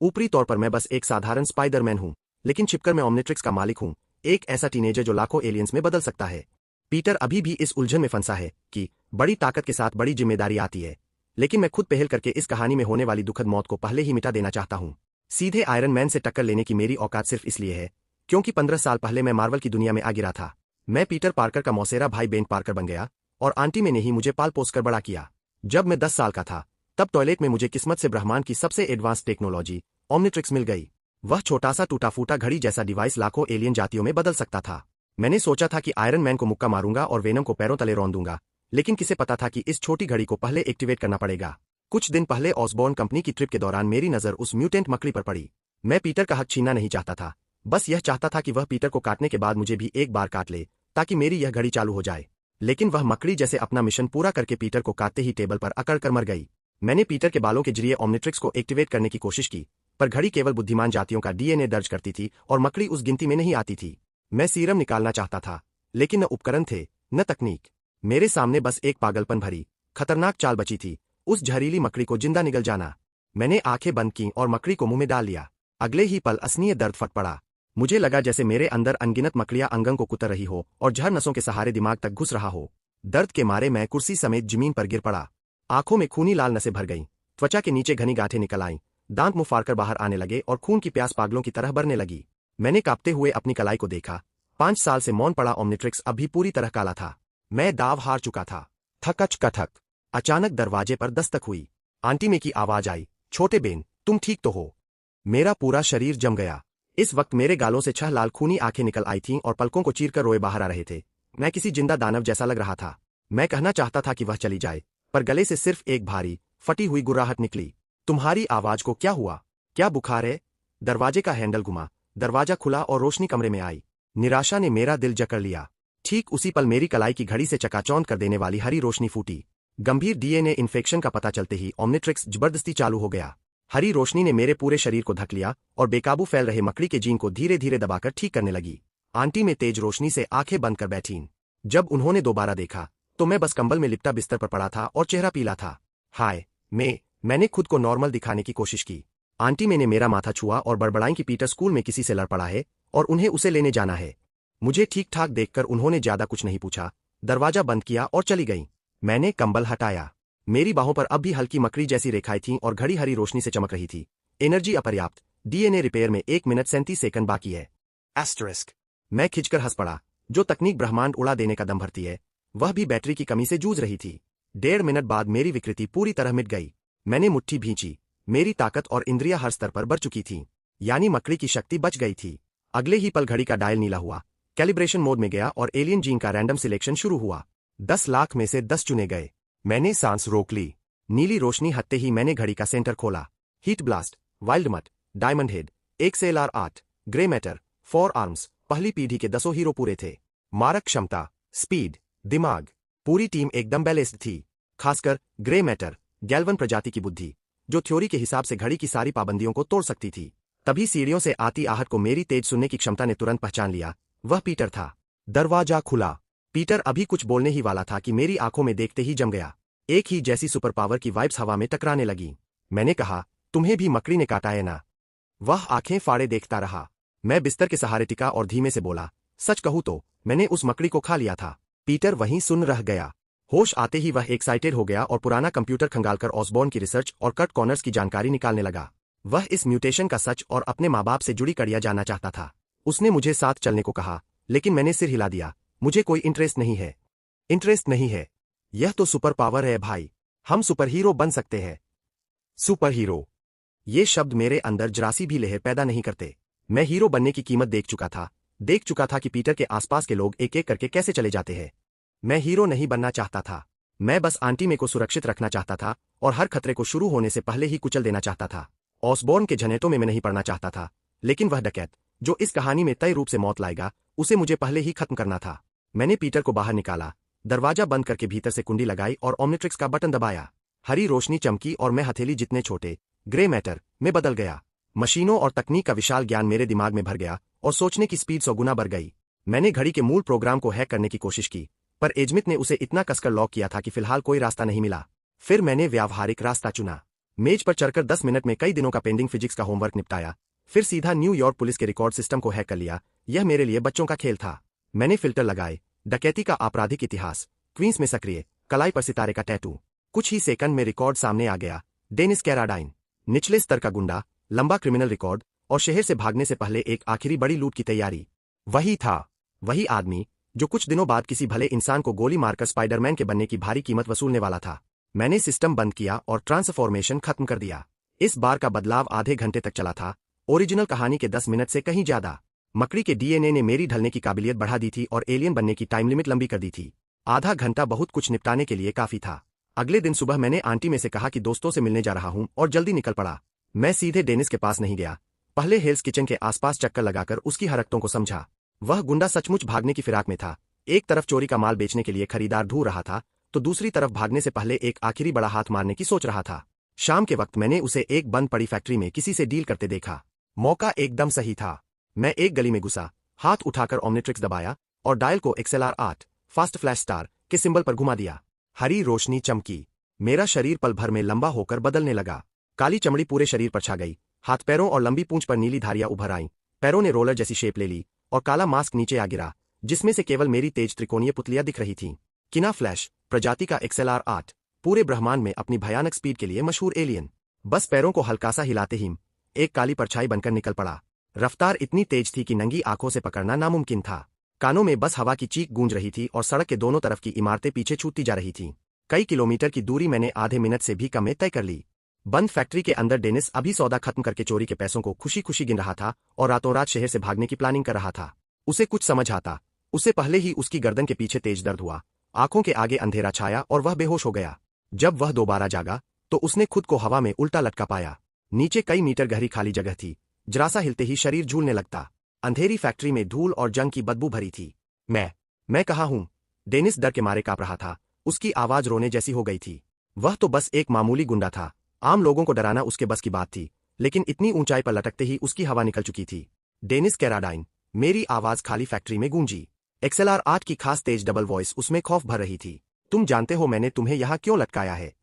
ऊपरी तौर पर मैं बस एक साधारण स्पाइडरमैन हूं, लेकिन छिपकर मैं ओमनिट्रिक्स का मालिक हूं, एक ऐसा टीनेजर जो लाखों एलियंस में बदल सकता है। पीटर अभी भी इस उलझन में फंसा है कि बड़ी ताकत के साथ बड़ी जिम्मेदारी आती है, लेकिन मैं खुद पहल करके इस कहानी में होने वाली दुखद मौत को पहले ही मिटा देना चाहता हूं। सीधे आयरन मैन से टक्कर लेने की मेरी औकात सिर्फ इसलिए है क्योंकि 15 साल पहले मैं मार्वल की दुनिया में आ गिरा था। मैं पीटर पार्कर का मौसेरा भाई बेन पार्कर बन गया, और आंटी में ने ही मुझे पाल पोस कर बड़ा किया। जब मैं 10 साल का था, तब टॉयलेट में मुझे किस्मत से ब्रह्मांड की सबसे एडवांस टेक्नोलॉजी ओमनिट्रिक्स मिल गई। वह छोटा सा टूटा फूटा घड़ी जैसा डिवाइस लाखों एलियन जातियों में बदल सकता था। मैंने सोचा था कि आयरन मैन को मुक्का मारूंगा और वेनम को पैरों तले रौंद दूंगा, लेकिन किसे पता था कि इस छोटी घड़ी को पहले एक्टिवेट करना पड़ेगा। कुछ दिन पहले ऑसबॉर्न कंपनी की ट्रिप के दौरान मेरी नजर उस म्यूटेंट मकड़ी पर पड़ी। मैं पीटर का हक छीनना नहीं चाहता था, बस यह चाहता था कि वह पीटर को काटने के बाद मुझे भी एक बार काट ले, ताकि मेरी यह घड़ी चालू हो जाए। लेकिन वह मकड़ी जैसे अपना मिशन पूरा करके पीटर को काटते ही टेबल पर अकड़ कर मर गई। मैंने पीटर के बालों के जरिए ओमनिट्रिक्स को एक्टिवेट करने की कोशिश की, पर घड़ी केवल बुद्धिमान जातियों का डीएनए दर्ज करती थी और मकड़ी उस गिनती में नहीं आती थी। मैं सीरम निकालना चाहता था, लेकिन न उपकरण थे, न तकनीक। मेरे सामने बस एक पागलपन भरी, खतरनाक चाल बची थी, उस जहरीली मकड़ी को जिंदा निगल जाना। मैंने आंखें बंद की और मकड़ी को मुंह में डाल लिया। अगले ही पल असनीय दर्द फट पड़ा। मुझे लगा जैसे मेरे अंदर अनगिनत मकड़ियां अंगं को कुतर रही हो और जहर नसों के सहारे दिमाग तक घुस रहा हो। दर्द के मारे मैं कुर्सी समेत जमीन पर गिर पड़ा। आंखों में खूनी लाल नसें भर गईं, त्वचा के नीचे घनी गांठें निकल आईं, दांत मुंह फाड़कर बाहर आने लगे और खून की प्यास पागलों की तरह बढ़ने लगी। मैंने कांपते हुए अपनी कलाई को देखा। 5 साल से मौन पड़ा ओमनिट्रिक्स अब भी पूरी तरह काला था। मैं दाव हार चुका था। थकच कथक। अचानक दरवाजे पर दस्तक हुई। आंटी में की आवाज आई, छोटे बेन, तुम ठीक तो हो? मेरा पूरा शरीर जम गया। इस वक्त मेरे गालों से 6 लाल खूनी आंखें निकल आई थीं और पलकों को चीरकर रोए बाहर आ रहे थे। मैं किसी जिंदा दानव जैसा लग रहा था। मैं कहना चाहता था कि वह चली जाए, पर गले से सिर्फ एक भारी, फटी हुई गुर्राहट निकली। तुम्हारी आवाज को क्या हुआ? क्या बुखार है? दरवाजे का हैंडल घुमा, दरवाजा खुला और रोशनी कमरे में आई। निराशा ने मेरा दिल जकड़ लिया। ठीक उसी पल मेरी कलाई की घड़ी से चकाचौंध कर देने वाली हरी रोशनी फूटी। गंभीर डीएनए इन्फेक्शन का पता चलते ही ओमनिट्रिक्स जबरदस्ती चालू हो गया। हरी रोशनी ने मेरे पूरे शरीर को ढक लिया और बेकाबू फैल रहे मकड़ी के जीन को धीरे धीरे दबाकर ठीक करने लगी। आंटी में तेज रोशनी से आंखें बंद कर बैठीं। जब उन्होंने दोबारा देखा, तो मैं बस कंबल में लिपटा बिस्तर पर पड़ा था और चेहरा पीला था। हाय, मैंने खुद को नॉर्मल दिखाने की कोशिश की। आंटी मैंने मेरा माथा छुआ और बड़बड़ाई कि पीटर स्कूल में किसी से लड़ पड़ा है और उन्हें उसे लेने जाना है। मुझे ठीक ठाक देखकर उन्होंने ज्यादा कुछ नहीं पूछा, दरवाजा बंद किया और चली गईं। मैंने कंबल हटाया। मेरी बाहों पर अब भी हल्की मकड़ी जैसी रेखाएं थीं और घड़ी हरी रोशनी से चमक रही थी। एनर्जी अपर्याप्त, डीएनए रिपेयर में 1 मिनट 37 सेकंड बाकी है। एस्टरिस्क। मैं खिंचकर हंस पड़ा। जो तकनीक ब्रह्मांड उड़ा देने का दम भरती है, वह भी बैटरी की कमी से जूझ रही थी। 1.5 मिनट बाद मेरी विकृति पूरी तरह मिट गई। मैंने मुट्ठी भींची। मेरी ताकत और इंद्रिया हर स्तर पर बढ़ चुकी थीं, यानी मकड़ी की शक्ति बच गई थी। अगले ही पल घड़ी का डायल नीला हुआ, कैलिब्रेशन मोड में गया और एलियन जीन का रैंडम सिलेक्शन शुरू हुआ। 10 लाख में से 10 चुने गए। मैंने सांस रोक ली। नीली रोशनी हटते ही मैंने घड़ी का सेंटर खोला। हीट ब्लास्ट, वाइल्ड मट, diamond head, XLR 8, grey matter, 4 arms, पहली पीढ़ी के 10 हीरो पूरे थे। मारक क्षमता, स्पीड, दिमाग, पूरी टीम एकदम बैलेंस्ड थी। खासकर ग्रे मैटर, गैल्वन प्रजाति की बुद्धि, जो थ्योरी के हिसाब से घड़ी की सारी पाबंदियों को तोड़ सकती थी। तभी सीढ़ियों से आती आहट को मेरी तेज सुनने की क्षमता ने तुरंत पहचान लिया। वह पीटर था। दरवाजा खुला। पीटर अभी कुछ बोलने ही वाला था कि मेरी आंखों में देखते ही जम गया। एक ही जैसी सुपर पावर की वाइब्स हवा में टकराने लगी। मैंने कहा, तुम्हें भी मकड़ी ने काटा है ना? वह आंखें फाड़े देखता रहा। मैं बिस्तर के सहारे टिका और धीमे से बोला, सच कहूं तो मैंने उस मकड़ी को खा लिया था। पीटर वहीं सुन रह गया। होश आते ही वह एक्साइटेड हो गया और पुराना कंप्यूटर खंगालकर ऑसबॉर्न की रिसर्च और कट कॉर्नर्स की जानकारी निकालने लगा। वह इस म्यूटेशन का सच और अपने माँ बाप से जुड़ी कड़ियां जानना चाहता था। उसने मुझे साथ चलने को कहा, लेकिन मैंने सिर हिला दिया। मुझे कोई इंटरेस्ट नहीं है। इंटरेस्ट नहीं है? यह तो सुपर पावर है भाई। हम सुपर हीरो बन सकते हैं। सुपर हीरो, ये शब्द मेरे अंदर जरासी भी लहर पैदा नहीं करते। मैं हीरो बनने की कीमत देख चुका था कि पीटर के आसपास के लोग एक एक करके कैसे चले जाते हैं। मैं हीरो नहीं बनना चाहता था। मैं बस आंटी में को सुरक्षित रखना चाहता था और हर खतरे को शुरू होने से पहले ही कुचल देना चाहता था। ऑसबॉर्न के झनेटों में मैं नहीं पड़ना चाहता था, लेकिन वह डकैत, जो इस कहानी में तय रूप से मौत लाएगा, उसे मुझे पहले ही खत्म करना था। मैंने पीटर को बाहर निकाला, दरवाजा बंद करके भीतर से कुंडी लगाई और ओमनिट्रिक्स का बटन दबाया। हरी रोशनी चमकी और मैं हथेली जितने छोटे, ग्रे मैटर, में बदल गया। मशीनों और तकनीक का विशाल ज्ञान मेरे दिमाग में भर गया और सोचने की स्पीड 100 गुना बढ़ गई। मैंने घड़ी के मूल प्रोग्राम को हैक करने की कोशिश की, पर एजमित ने उसे इतना कसकर लॉक किया था कि फिलहाल कोई रास्ता नहीं मिला। फिर मैंने व्यावहारिक रास्ता चुना। मेज पर चढ़कर 10 मिनट में कई दिनों का पेंडिंग फिजिक्स का होमवर्क निपटाया, फिर सीधा न्यूयॉर्क पुलिस के रिकॉर्ड सिस्टम को हैक कर लिया। यह मेरे लिए बच्चों का खेल था। मैंने फिल्टर लगाए, डकैती का आपराधिक इतिहास, क्वींस में सक्रिय, कलाई पर सितारे का टैटू। कुछ ही सेकंड में रिकॉर्ड सामने आ गया। डेनिस कैराडाइन, निचले स्तर का गुंडा, लंबा क्रिमिनल रिकॉर्ड और शहर से भागने से पहले एक आखिरी बड़ी लूट की तैयारी। वही था, वही आदमी जो कुछ दिनों बाद किसी भले इंसान को गोली मारकर स्पाइडरमैन के बनने की भारी कीमत वसूलने वाला था। मैंने सिस्टम बंद किया और ट्रांसफॉर्मेशन खत्म कर दिया। इस बार का बदलाव आधे घंटे तक चला था, ओरिजिनल कहानी के 10 मिनट से कहीं ज्यादा। मकड़ी के डीएनए ने मेरी ढलने की काबिलियत बढ़ा दी थी और एलियन बनने की टाइम लिमिट लंबी कर दी थी। आधा घंटा बहुत कुछ निपटाने के लिए काफी था। अगले दिन सुबह मैंने आंटी में से कहा कि दोस्तों से मिलने जा रहा हूं और जल्दी निकल पड़ा। मैं सीधे डेनिस के पास नहीं गया, पहले हेल्स किचन के आसपास चक्कर लगाकर उसकी हरकतों को समझा। वह गुंडा सचमुच भागने की फिराक में था। एक तरफ चोरी का माल बेचने के लिए खरीदार ढूंढ रहा था, तो दूसरी तरफ भागने से पहले एक आखिरी बड़ा हाथ मारने की सोच रहा था। शाम के वक्त मैंने उसे एक बंद पड़ी फैक्ट्री में किसी से डील करते देखा। मौका एकदम सही था। मैं एक गली में घुसा, हाथ उठाकर ओमनिट्रिक्स दबाया और डायल को XLR8 फास्ट फ्लैश स्टार के सिंबल पर घुमा दिया। हरी रोशनी चमकी, मेरा शरीर पल भर में लंबा होकर बदलने लगा। काली चमड़ी पूरे शरीर पर छा गई, हाथ पैरों और लंबी पूंछ पर नीली धारियां उभर आईं, पैरों ने रोलर जैसी शेप ले ली और काला मास्क नीचे आ गिरा, जिसमें से केवल मेरी तेज त्रिकोणीय पुतलियां दिख रही थीं। किना फ्लैश प्रजाति का XLR8, पूरे ब्रह्मांड में अपनी भयानक स्पीड के लिए मशहूर एलियन। बस पैरों को हल्का सा हिलाते ही एक काली परछाई बनकर निकल पड़ा। रफ्तार इतनी तेज थी कि नंगी आंखों से पकड़ना नामुमकिन था। कानों में बस हवा की चीख गूंज रही थी और सड़क के दोनों तरफ की इमारतें पीछे छूटती जा रही थीं। कई किलोमीटर की दूरी मैंने आधे मिनट से भी कम में तय कर ली। बंद फैक्ट्री के अंदर डेनिस अभी सौदा खत्म करके चोरी के पैसों को खुशी खुशी गिन रहा था और रातों रात शहर से भागने की प्लानिंग कर रहा था। उसे कुछ समझ आता, उसे पहले ही उसकी गर्दन के पीछे तेज दर्द हुआ, आंखों के आगे अंधेरा छाया और वह बेहोश हो गया। जब वह दोबारा जागा तो उसने खुद को हवा में उल्टा लटका पाया। नीचे कई मीटर गहरी खाली जगह थी, जरा सा हिलते ही शरीर झूलने लगता। अंधेरी फैक्ट्री में धूल और जंग की बदबू भरी थी। मैं कहाँ हूँ? डेनिस डर के मारे कांप रहा था, उसकी आवाज रोने जैसी हो गई थी। वह तो बस एक मामूली गुंडा था, आम लोगों को डराना उसके बस की बात थी, लेकिन इतनी ऊंचाई पर लटकते ही उसकी हवा निकल चुकी थी। डेनिस कैराडाइन, मेरी आवाज खाली फैक्ट्री में गूंजी। XLR8 की खास तेज डबल वॉइस उसमें खौफ भर रही थी। तुम जानते हो मैंने तुम्हें यहाँ क्यों लटकाया है?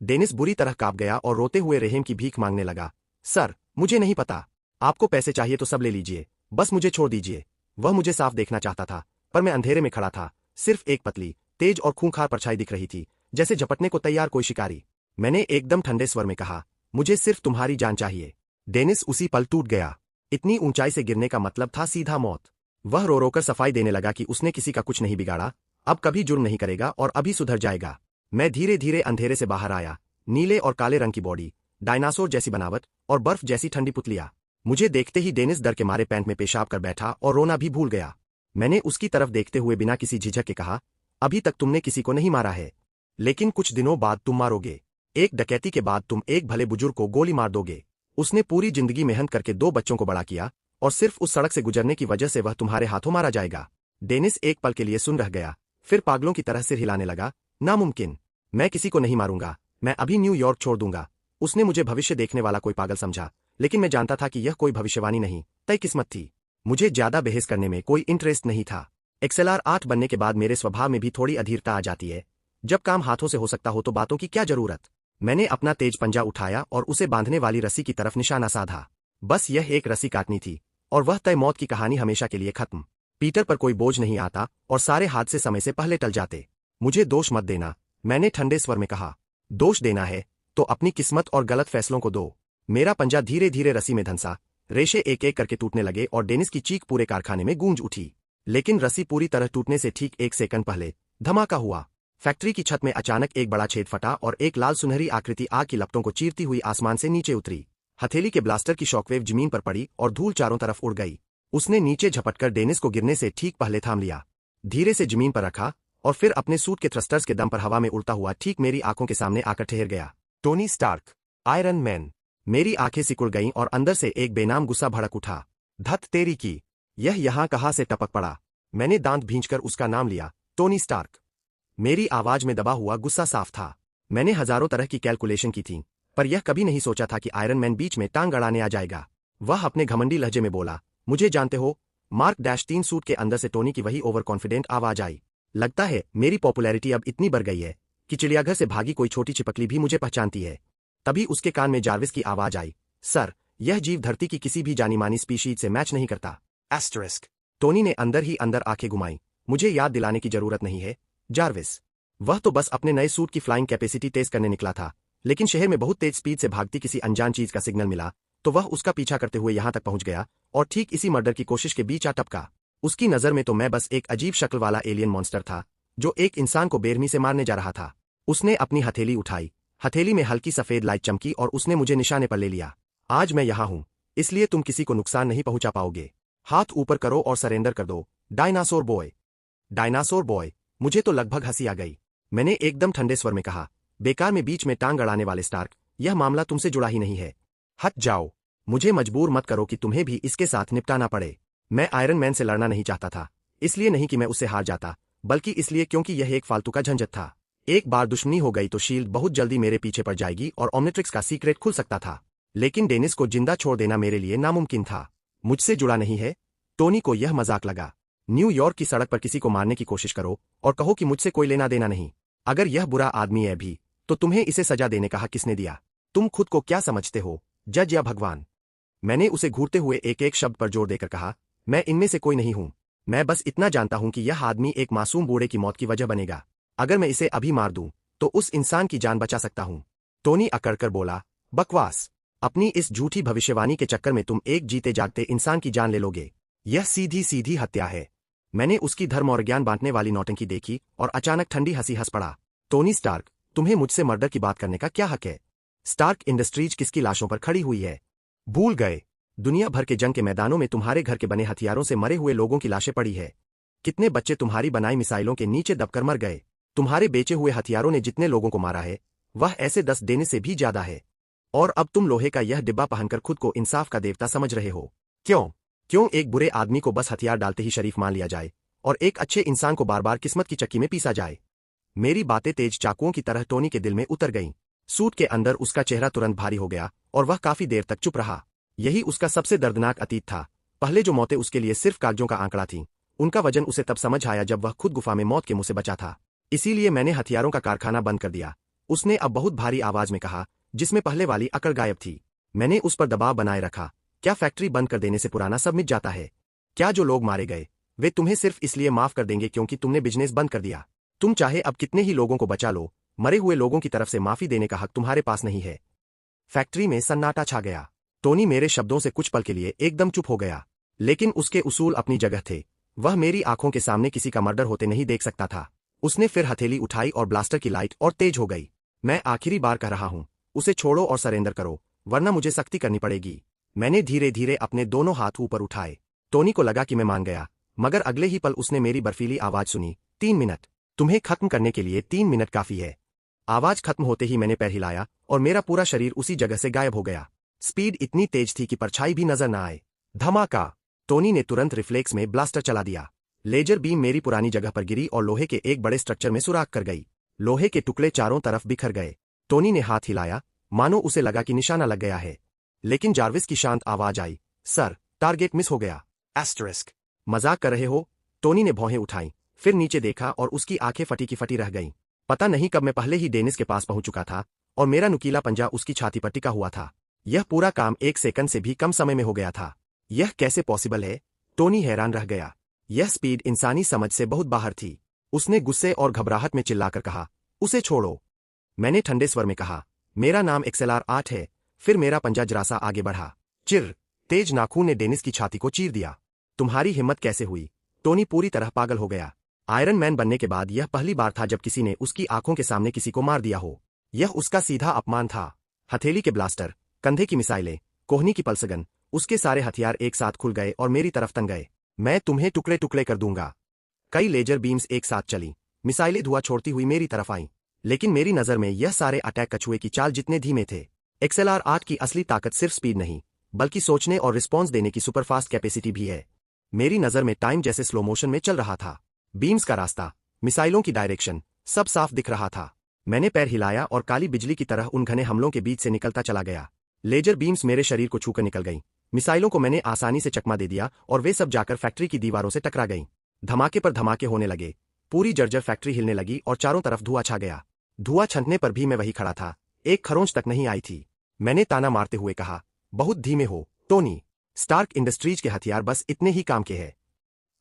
डेनिस बुरी तरह कांप गया और रोते हुए रेहम की भीख मांगने लगा। सर, मुझे नहीं पता। आपको पैसे चाहिए तो सब ले लीजिए, बस मुझे छोड़ दीजिए। वह मुझे साफ देखना चाहता था, पर मैं अंधेरे में खड़ा था। सिर्फ एक पतली, तेज और खूंखार परछाई दिख रही थी, जैसे झपटने को तैयार कोई शिकारी। मैंने एकदम ठंडे स्वर में कहा, मुझे सिर्फ तुम्हारी जान चाहिए। डेनिस उसी पल टूट गया। इतनी ऊंचाई से गिरने का मतलब था सीधा मौत। वह रो रोकर सफाई देने लगा कि उसने किसी का कुछ नहीं बिगाड़ा, अब कभी जुर्म नहीं करेगा और अभी सुधर जाएगा। मैं धीरे धीरे अंधेरे से बाहर आया। नीले और काले रंग की बॉडी, डायनासोर जैसी बनावट और बर्फ जैसी ठंडी पुतलियां। मुझे देखते ही डेनिस डर के मारे पैंट में पेशाब कर बैठा और रोना भी भूल गया। मैंने उसकी तरफ देखते हुए बिना किसी झिझक के कहा, अभी तक तुमने किसी को नहीं मारा है, लेकिन कुछ दिनों बाद तुम मारोगे। एक डकैती के बाद तुम एक भले बुजुर्ग को गोली मार दोगे। उसने पूरी जिंदगी मेहनत करके 2 बच्चों को बड़ा किया और सिर्फ उस सड़क से गुजरने की वजह से वह तुम्हारे हाथों मारा जाएगा। डेनिस एक पल के लिए सुन रह गया, फिर पागलों की तरह सिर हिलाने लगा। नामुमकिन, मैं किसी को नहीं मारूंगा, मैं अभी न्यूयॉर्क छोड़ दूंगा। उसने मुझे भविष्य देखने वाला कोई पागल समझा, लेकिन मैं जानता था कि यह कोई भविष्यवाणी नहीं, तय किस्मत थी। मुझे ज्यादा बहस करने में कोई इंटरेस्ट नहीं था। XLR8 बनने के बाद मेरे स्वभाव में भी थोड़ी अधीरता आ जाती है। जब काम हाथों से हो सकता हो तो बातों की क्या जरूरत। मैंने अपना तेज पंजा उठाया और उसे बांधने वाली रस्सी की तरफ निशाना साधा। बस यह एक रस्सी काटनी थी और वह तय मौत की कहानी हमेशा के लिए खत्म। पीटर पर कोई बोझ नहीं आता और सारे हादसे समय से पहले टल जाते। मुझे दोष मत देना, मैंने ठंडे स्वर में कहा। दोष देना है तो अपनी किस्मत और गलत फैसलों को दो। मेरा पंजा धीरे धीरे रस्सी में धंसा, रेशे एक एक करके टूटने लगे और डेनिस की चीख पूरे कारखाने में गूंज उठी। लेकिन रस्सी पूरी तरह टूटने से ठीक 1 सेकंड पहले धमाका हुआ। फैक्ट्री की छत में अचानक एक बड़ा छेद फटा और एक लाल सुनहरी आकृति आग की लपटों को चीरती हुई आसमान से नीचे उतरी। हथेली के ब्लास्टर की शॉकवेव जमीन पर पड़ी और धूल चारों तरफ उड़ गई। उसने नीचे झपटकर डेनिस को गिरने से ठीक पहले थाम लिया, धीरे से जमीन पर रखा और फिर अपने सूट के थ्रस्टर्स के दम पर हवा में उड़ता हुआ ठीक मेरी आंखों के सामने आकर ठहर गया। Tony Stark, Iron Man. मेरी आंखें सिकुड़ गईं और अंदर से एक बेनाम गुस्सा भड़क उठा। धत तेरी की, यह यहाँ कहाँ से टपक पड़ा? मैंने दांत भींचकर उसका नाम लिया, टोनी स्टार्क। मेरी आवाज में दबा हुआ गुस्सा साफ था। मैंने हजारों तरह की कैलकुलेशन की थी, पर यह कभी नहीं सोचा था कि आयरन मैन बीच में टांग अड़ाने आ जाएगा। वह अपने घमंडी लहजे में बोला, मुझे जानते हो? मार्क-3 सूट के अंदर से टोनी की वही ओवर कॉन्फिडेंट आवाज आई। लगता है मेरी पॉपुलैरिटी अब इतनी बढ़ गई है कि चिड़ियाघर से भागी कोई छोटी चिपकली भी मुझे पहचानती है। तभी उसके कान में जार्विस की आवाज आई, सर, यह जीव धरती की किसी भी जानी मानी स्पीशीज से मैच नहीं करता। एस्टरिस्क। टोनी ने अंदर ही अंदर आंखें घुमाई। मुझे याद दिलाने की जरूरत नहीं है, जार्विस। वह तो बस अपने नए सूट की फ्लाइंग कैपेसिटी तेज करने निकला था, लेकिन शहर में बहुत तेज स्पीड से भागती किसी अनजान चीज का सिग्नल मिला, तो वह उसका पीछा करते हुए यहां तक पहुंच गया और ठीक इसी मर्डर की कोशिश के बीच आ टपका। उसकी नजर में तो मैं बस एक अजीब शक्ल वाला एलियन मॉन्स्टर था, जो एक इंसान को बेरहमी से मारने जा रहा था। उसने अपनी हथेली उठाई, हथेली में हल्की सफेद लाइट चमकी और उसने मुझे निशाने पर ले लिया। आज मैं यहां हूं, इसलिए तुम किसी को नुकसान नहीं पहुंचा पाओगे। हाथ ऊपर करो और सरेंडर कर दो, डायनासोर बॉय। Dinosaur boy. मुझे तो लगभग हंसी आ गई। मैंने एकदम ठंडे स्वर में कहा, बेकार में बीच में टांग अड़ाने वाले स्टार्क, यह मामला तुमसे जुड़ा ही नहीं है। हट जाओ। मुझे मजबूर मत करो कि तुम्हें भी इसके साथ निपटाना पड़े। मैं आयरन मैन से लड़ना नहीं चाहता था, इसलिए नहीं कि मैं उससे हार जाता, बल्कि इसलिए क्योंकि यह एक फालतू का झंझट था। एक बार दुश्मनी हो गई तो शील्ड बहुत जल्दी मेरे पीछे पड़ जाएगी और ओमनिट्रिक्स का सीक्रेट खुल सकता था। लेकिन डेनिस को जिंदा छोड़ देना मेरे लिए नामुमकिन था। मुझसे जुड़ा नहीं है। टोनी को यह मजाक लगा। न्यूयॉर्क की सड़क पर किसी को मारने की कोशिश करो और कहो कि मुझसे कोई लेना देना नहीं। अगर यह बुरा आदमी है भी, तो तुम्हें इसे सजा देने का हक किसने दिया? तुम खुद को क्या समझते हो, जज या भगवान? मैंने उसे घूरते हुए एक एक शब्द पर जोर देकर कहा, मैं इनमें से कोई नहीं हूं। मैं बस इतना जानता हूं कि यह आदमी एक मासूम बूढ़े की मौत की वजह बनेगा। अगर मैं इसे अभी मार दूं, तो उस इंसान की जान बचा सकता हूं। टोनी अकड़कर बोला, बकवास। अपनी इस झूठी भविष्यवाणी के चक्कर में तुम एक जीते जागते इंसान की जान ले लोगे। यह सीधी सीधी हत्या है। मैंने उसकी धर्म और ज्ञान बांटने वाली नौटंकी देखी और अचानक ठंडी हंसी हंस पड़ा। टोनी स्टार्क, तुम्हें मुझसे मर्डर की बात करने का क्या हक है? स्टार्क इंडस्ट्रीज किसकी लाशों पर खड़ी हुई है? भूल गए? दुनिया भर के जंग के मैदानों में तुम्हारे घर के बने हथियारों से मरे हुए लोगों की लाशें पड़ी है। कितने बच्चे तुम्हारी बनाई मिसाइलों के नीचे दबकर मर गए। तुम्हारे बेचे हुए हथियारों ने जितने लोगों को मारा है, वह ऐसे 10 देने से भी ज्यादा है। और अब तुम लोहे का यह डिब्बा पहनकर खुद को इंसाफ का देवता समझ रहे हो। क्यों एक बुरे आदमी को बस हथियार डालते ही शरीफ मान लिया जाए और एक अच्छे इंसान को बार बार किस्मत की चक्की में पीसा जाए? मेरी बातें तेज चाकुओं की तरह टोनी के दिल में उतर गईं। सूट के अंदर उसका चेहरा तुरंत भारी हो गया और वह काफी देर तक चुप रहा। यही उसका सबसे दर्दनाक अतीत था। पहले जो मौतें उसके लिए सिर्फ कागजों का आंकड़ा थीं, उनका वजन उसे तब समझ आया जब वह खुद गुफा में मौत के मुंह से बचा था। इसीलिए मैंने हथियारों का कारखाना बंद कर दिया, उसने अब बहुत भारी आवाज में कहा, जिसमें पहले वाली अकड़ गायब थी। मैंने उस पर दबाव बनाए रखा। क्या फैक्ट्री बंद कर देने से पुराना सब मिट जाता है? क्या जो लोग मारे गए, वे तुम्हें सिर्फ इसलिए माफ कर देंगे क्योंकि तुमने बिजनेस बंद कर दिया? तुम चाहे अब कितने ही लोगों को बचा लो, मरे हुए लोगों की तरफ से माफी देने का हक तुम्हारे पास नहीं है। फैक्ट्री में सन्नाटा छा गया। टोनी मेरे शब्दों से कुछ पल के लिए एकदम चुप हो गया, लेकिन उसके उसूल अपनी जगह थे। वह मेरी आंखों के सामने किसी का मर्डर होते नहीं देख सकता था। उसने फिर हथेली उठाई और ब्लास्टर की लाइट और तेज हो गई। मैं आखिरी बार कह रहा हूं, उसे छोड़ो और सरेंडर करो, वरना मुझे सख्ती करनी पड़ेगी। मैंने धीरे धीरे अपने दोनों हाथ ऊपर उठाए। टोनी को लगा कि मैं मान गया, मगर अगले ही पल उसने मेरी बर्फीली आवाज सुनी, 3 मिनट। तुम्हें खत्म करने के लिए 3 मिनट काफी है। आवाज खत्म होते ही मैंने पैर हिलाया और मेरा पूरा शरीर उसी जगह से गायब हो गया। स्पीड इतनी तेज थी कि परछाई भी नजर न आए। धमाका! टोनी ने तुरंत रिफ्लेक्स में ब्लास्टर चला दिया। लेजर बीम मेरी पुरानी जगह पर गिरी और लोहे के एक बड़े स्ट्रक्चर में सुराख कर गई। लोहे के टुकड़े चारों तरफ बिखर गए। टोनी ने हाथ हिलाया, मानो उसे लगा कि निशाना लग गया है। लेकिन जार्विस की शांत आवाज आई, सर, टारगेट मिस हो गया। एस्टरिस्क। मजाक कर रहे हो? टोनी ने भौहें उठाई, फिर नीचे देखा और उसकी आंखें फटी की फटी रह गईं। पता नहीं कब मैं पहले ही डेनिस के पास पहुंच चुका था और मेरा नुकीला पंजा उसकी छाती पर टिका हुआ था। यह पूरा काम 1 सेकंड से भी कम समय में हो गया था। यह कैसे पॉसिबल है? टोनी हैरान रह गया। यह स्पीड इंसानी समझ से बहुत बाहर थी। उसने गुस्से और घबराहट में चिल्लाकर कहा, उसे छोड़ो। मैंने ठंडे स्वर में कहा, मेरा नाम XLR8 है। फिर मेरा पंजा जरासा आगे बढ़ा। चिर! तेज नाखून ने डेनिस की छाती को चीर दिया। तुम्हारी हिम्मत कैसे हुई? टोनी पूरी तरह पागल हो गया। आयरन मैन बनने के बाद यह पहली बार था जब किसी ने उसकी आंखों के सामने किसी को मार दिया हो। यह उसका सीधा अपमान था। हथेली के ब्लास्टर, कंधे की मिसाइलें, कोहनी की पल्सगन, उसके सारे हथियार एक साथ खुल गए और मेरी तरफ तन गए। मैं तुम्हें टुकड़े टुकड़े कर दूंगा। कई लेजर बीम्स एक साथ चली, मिसाइलें धुआं छोड़ती हुई मेरी तरफ आईं। लेकिन मेरी नजर में यह सारे अटैक कछुए की चाल जितने धीमे थे। XLR8 की असली ताकत सिर्फ स्पीड नहीं, बल्कि सोचने और रिस्पॉन्स देने की सुपरफास्ट कैपेसिटी भी है। मेरी नजर में टाइम जैसे स्लो मोशन में चल रहा था। बीम्स का रास्ता, मिसाइलों की डायरेक्शन, सब साफ दिख रहा था। मैंने पैर हिलाया और काली बिजली की तरह उन घने हमलों के बीच से निकलता चला गया। लेजर बीम्स मेरे शरीर को छूकर निकल गईं। मिसाइलों को मैंने आसानी से चकमा दे दिया और वे सब जाकर फैक्ट्री की दीवारों से टकरा गईं। धमाके पर धमाके होने लगे। पूरी जर्जर फैक्ट्री हिलने लगी और चारों तरफ धुआं छा गया। धुआं छंटने पर भी मैं वही खड़ा था, एक खरोंच तक नहीं आई थी। मैंने ताना मारते हुए कहा, बहुत धीमे हो, टोनी। स्टार्क इंडस्ट्रीज के हथियार बस इतने ही काम के हैं।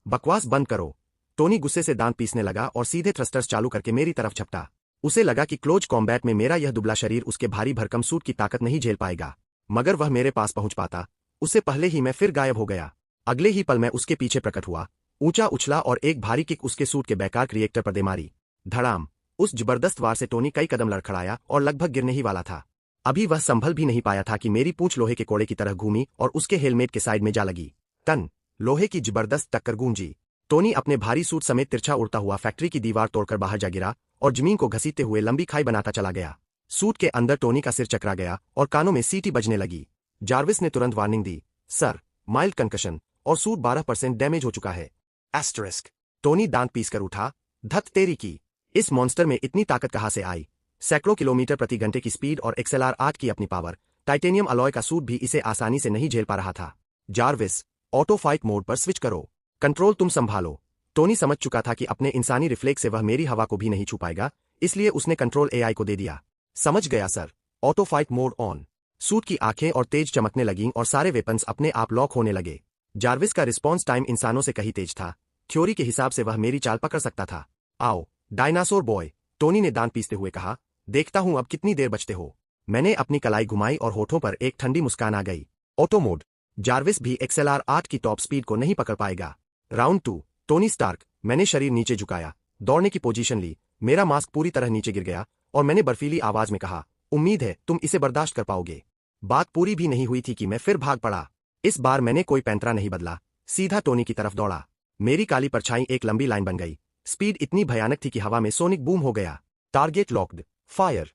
बकवास बंद करो। टोनी गुस्से से दांत पीसने लगा और सीधे थ्रस्टर्स चालू करके मेरी तरफ झपटा। उसे लगा कि क्लोज कॉम्बैट में मेरा यह दुबला शरीर उसके भारी भरकम सूट की ताकत नहीं झेल पाएगा, मगर वह मेरे पास पहुंच पाता, उससे पहले ही मैं फिर गायब हो गया। अगले ही पल मैं उसके पीछे प्रकट हुआ, ऊंचा उछला और एक भारी किक उसके सूट के बैकार्क रिएक्टर पर दे मारी। धड़ाम। उस जबरदस्त वार से टोनी कई कदम लड़खड़ाया और लगभग गिरने ही वाला था। अभी वह संभल भी नहीं पाया था कि मेरी पूंछ लोहे के कोड़े की तरह घूमी और उसके हेलमेट के साइड में जा लगी। टन। लोहे की जबरदस्त टक्कर गूंजी। टोनी अपने भारी सूट समेत तिरछा उड़ता हुआ फैक्ट्री की दीवार तोड़कर बाहर जा गिरा और जमीन को घसीटते हुए लंबी खाई बनाता चला गया। सूट के अंदर टोनी का सिर चकरा गया और कानों में सीटी बजने लगी। जार्विस ने तुरंत वार्निंग दी, सर, माइल्ड कंकशन और सूट 12% डैमेज हो चुका है। एस्टरिस्क। टोनी दांत पीसकर उठा, धत तेरी की, इस मॉन्स्टर में इतनी ताकत कहां से आई? सैकड़ों किलोमीटर प्रति घंटे की स्पीड और XLR 8 की अपनी पावर, टाइटेनियम अलॉय का सूट भी इसे आसानी से नहीं झेल पा रहा था। जार्विस, ऑटो फाइट मोड पर स्विच करो। कंट्रोल तुम संभालो। टोनी समझ चुका था कि अपने इंसानी रिफ्लेक्स से वह मेरी हवा को भी नहीं छू पाएगा, इसलिए उसने कंट्रोल AI को दे दिया। समझ गया sir. Auto fight mode on. Suit की आंखें और तेज चमकने लगीं और सारे वेपन्स अपने आप लॉक होने लगे। जार्विस का रिस्पॉन्स टाइम इंसानों से कहीं तेज था। थ्योरी के हिसाब से वह मेरी चाल पकड़ सकता था। आओ, डायनासोर बॉय, टोनी ने दांत पीसते हुए कहा, देखता हूं अब कितनी देर बचते हो। मैंने अपनी कलाई घुमाई और होठों पर एक ठंडी मुस्कान आ गई। Auto mode. जार्विस भी XLR 8 की टॉप स्पीड को नहीं पकड़ पाएगा। राउंड 2। Tony Stark. मैंने शरीर नीचे झुकाया, दौड़ने की पोजीशन ली, मेरा मास्क पूरी तरह नीचे गिर गया और मैंने बर्फीली आवाज में कहा, उम्मीद है तुम इसे बर्दाश्त कर पाओगे। बात पूरी भी नहीं हुई थी कि मैं फिर भाग पड़ा। इस बार मैंने कोई पैंतरा नहीं बदला, सीधा टोनी की तरफ दौड़ा। मेरी काली परछाई एक लंबी लाइन बन गई। स्पीड इतनी भयानक थी कि हवा में सोनिक बूम हो गया। Target locked, fire.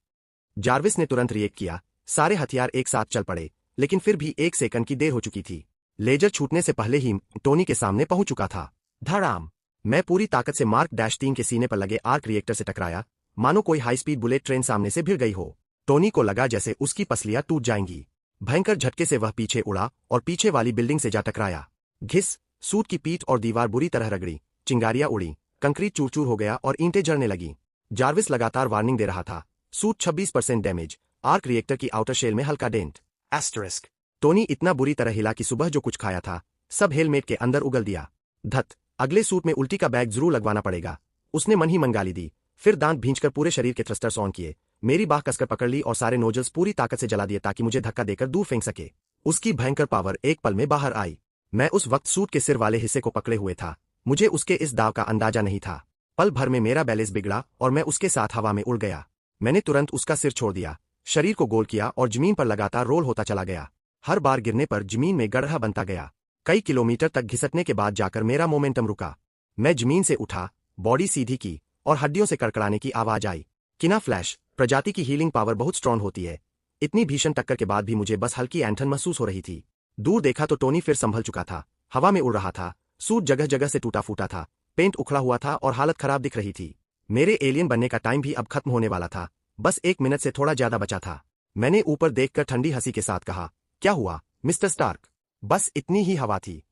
जार्विस ने तुरंत रिएक्ट किया, सारे हथियार एक साथ चल पड़े, लेकिन फिर भी 1 सेकंड की देर हो चुकी थी। लेजर छूटने से पहले ही टोनी के सामने पहुंच चुका था। धड़ाम। मैं पूरी ताकत से मार्क -3 के सीने पर लगे आर्क रिएक्टर से टकराया, मानो कोई हाई स्पीड बुलेट ट्रेन सामने से भिड़ गई हो। टोनी को लगा जैसे उसकी पसलियां टूट जाएंगी। भयंकर झटके से वह पीछे उड़ा और पीछे वाली बिल्डिंग से जा टकराया। घिस। सूट की पीठ और दीवार बुरी तरह रगड़ी, चिंगारियां उड़ी, कंक्रीट चूर-चूर हो गया और ईंटें जलने लगी। जार्विस लगातार वार्निंग दे रहा था, सूट 26% डैमेज, आर्क रिएक्टर की आउटर शेल में हल्का डेंट। एस्टरिस्क। टोनी इतना बुरी तरह हिला कि सुबह जो कुछ खाया था सब हेलमेट के अंदर उगल दिया। धत। अगले सूट में उल्टी का बैग जरूर लगवाना पड़ेगा। उसने मन ही मन गाली दी, फिर दांत भींचकर पूरे शरीर के थ्रस्टर्स ऑन किए, मेरी बाह कसकर पकड़ ली और सारे नोजल्स पूरी ताकत से जला दिए ताकि मुझे धक्का देकर दूर फेंक सके। उसकी भयंकर पावर एक पल में बाहर आई। मैं उस वक्त सूट के सिर वाले हिस्से को पकड़े हुए था, मुझे उसके इस दाव का अंदाजा नहीं था। पल भर में मेरा बैलेंस बिगड़ा और मैं उसके साथ हवा में उड़ गया। मैंने तुरंत उसका सिर छोड़ दिया, शरीर को गोल किया और जमीन पर लगातार रोल होता चला गया। हर बार गिरने पर जमीन में गड्ढा बनता गया। कई किलोमीटर तक घिसटने के बाद जाकर मेरा मोमेंटम रुका। मैं जमीन से उठा, बॉडी सीधी की और हड्डियों से कड़कड़ाने की आवाज आई। किना फ्लैश प्रजाति की हीलिंग पावर बहुत स्ट्रॉन्ग होती है। इतनी भीषण टक्कर के बाद भी मुझे बस हल्की ऐंठन महसूस हो रही थी। दूर देखा तो टोनी फिर संभल चुका था, हवा में उड़ रहा था, सूट जगह जगह से टूटा फूटा था, पेंट उखड़ा हुआ था और हालत खराब दिख रही थी। मेरे एलियन बनने का टाइम भी अब खत्म होने वाला था, बस 1 मिनट से थोड़ा ज्यादा बचा था। मैंने ऊपर देखकर ठंडी हंसी के साथ कहा, क्या हुआ मिस्टर स्टार्क? बस इतनी ही हवा थी।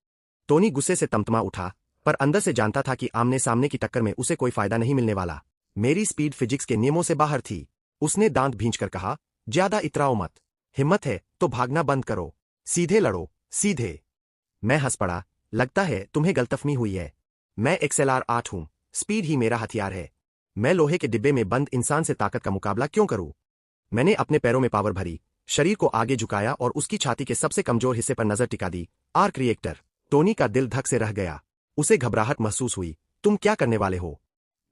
टोनी गुस्से से तमतमा उठा, पर अंदर से जानता था कि आमने सामने की टक्कर में उसे कोई फायदा नहीं मिलने वाला। मेरी स्पीड फिजिक्स के नियमों से बाहर थी। उसने दांत भींचकर कहा, ज्यादा इतराओ मत, हिम्मत है तो भागना बंद करो, सीधे लड़ो, सीधे। मैं हंस पड़ा, लगता है तुम्हें गलतफहमी हुई है। मैं XLR 8 हूं, स्पीड ही मेरा हथियार है। मैं लोहे के डिब्बे में बंद इंसान से ताकत का मुकाबला क्यों करूं? मैंने अपने पैरों में पावर भरी, शरीर को आगे झुकाया और उसकी छाती के सबसे कमजोर हिस्से पर नजर टिका दी, आर्क रिएक्टर। टोनी का दिल धक से रह गया, उसे घबराहट महसूस हुई। तुम क्या करने वाले हो?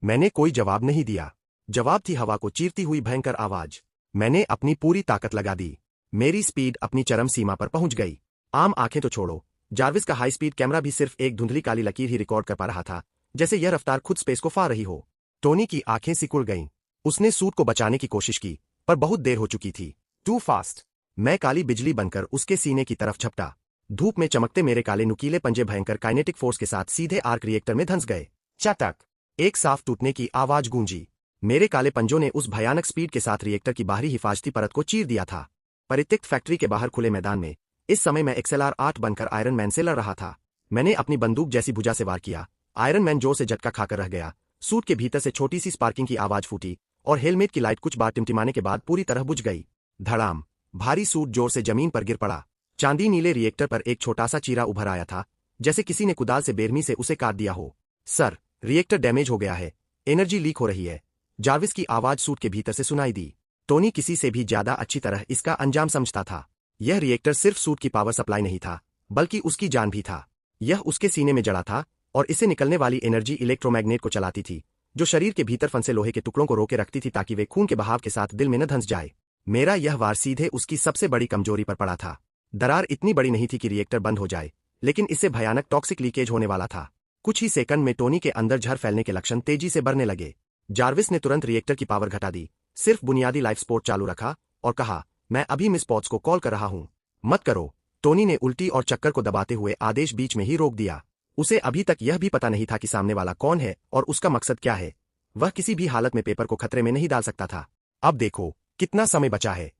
मैंने कोई जवाब नहीं दिया। जवाब थी हवा को चीरती हुई भयंकर आवाज। मैंने अपनी पूरी ताकत लगा दी। मेरी स्पीड अपनी चरम सीमा पर पहुंच गई। आम आंखें तो छोड़ो, जार्विस का हाई स्पीड कैमरा भी सिर्फ एक धुंधली काली लकीर ही रिकॉर्ड कर पा रहा था, जैसे यह रफ्तार खुद स्पेस को फा रही हो। टोनी की आंखें सिकुड़ गईं। उसने सूट को बचाने की कोशिश की, पर बहुत देर हो चुकी थी। Too fast. मैं काली बिजली बनकर उसके सीने की तरफ झपटा। धूप में चमकते मेरे काले नुकीले पंजे भयंकर काइनेटिक फोर्स के साथ सीधे आर्क रिएक्टर में धंस गए। चटक। एक साफ टूटने की आवाज गूंजी। मेरे काले पंजों ने उस भयानक स्पीड के साथ रिएक्टर की बाहरी हिफाजती परत को चीर दिया था। परित्यक्त फैक्ट्री के बाहर खुले मैदान में इस समय मैं XLR 8 बनकर आयरन मैन से लड़ रहा था। मैंने अपनी बंदूक जैसी भुजा से वार किया, आयरन मैन जोर से झटका खाकर रह गया। सूट के भीतर से छोटी सी स्पार्किंग की आवाज फूटी और हेलमेट की लाइट कुछ बार टिमटिमाने के बाद पूरी तरह बुझ गई। धड़ाम, भारी सूट जोर से जमीन पर गिर पड़ा। चांदी नीले रिएक्टर पर एक छोटा सा चीरा उभर आया था, जैसे किसी ने कुदाल से बेरहमी से उसे काट दिया हो। सर, रिएक्टर डैमेज हो गया है, एनर्जी लीक हो रही है। जार्विस की आवाज सूट के भीतर से सुनाई दी। टोनी किसी से भी ज्यादा अच्छी तरह इसका अंजाम समझता था। यह रिएक्टर सिर्फ सूट की पावर सप्लाई नहीं था, बल्कि उसकी जान भी था। यह उसके सीने में जड़ा था और इससे निकलने वाली एनर्जी इलेक्ट्रोमैग्नेट को चलाती थी, जो शरीर के भीतर फंसे लोहे के टुकड़ों को रोके रखती थी ताकि वे खून के बहाव के साथ दिल में न धंस जाए। मेरा यह वार सीधे उसकी सबसे बड़ी कमजोरी पर पड़ा था। दरार इतनी बड़ी नहीं थी कि रिएक्टर बंद हो जाए, लेकिन इससे भयानक टॉक्सिक लीकेज होने वाला था। कुछ ही सेकंड में टोनी के अंदर जहर फैलने के लक्षण तेजी से बढ़ने लगे। जार्विस ने तुरंत रिएक्टर की पावर घटा दी, सिर्फ बुनियादी लाइफ सपोर्ट चालू रखा और कहा, मैं अभी मिस पॉट्स को कॉल कर रहा हूं। मत करो। टोनी ने उल्टी और चक्कर को दबाते हुए आदेश बीच में ही रोक दिया। उसे अभी तक यह भी पता नहीं था कि सामने वाला कौन है और उसका मकसद क्या है। वह किसी भी हालत में पेपर को खतरे में नहीं डाल सकता था। अब देखो कितना समय बचा है।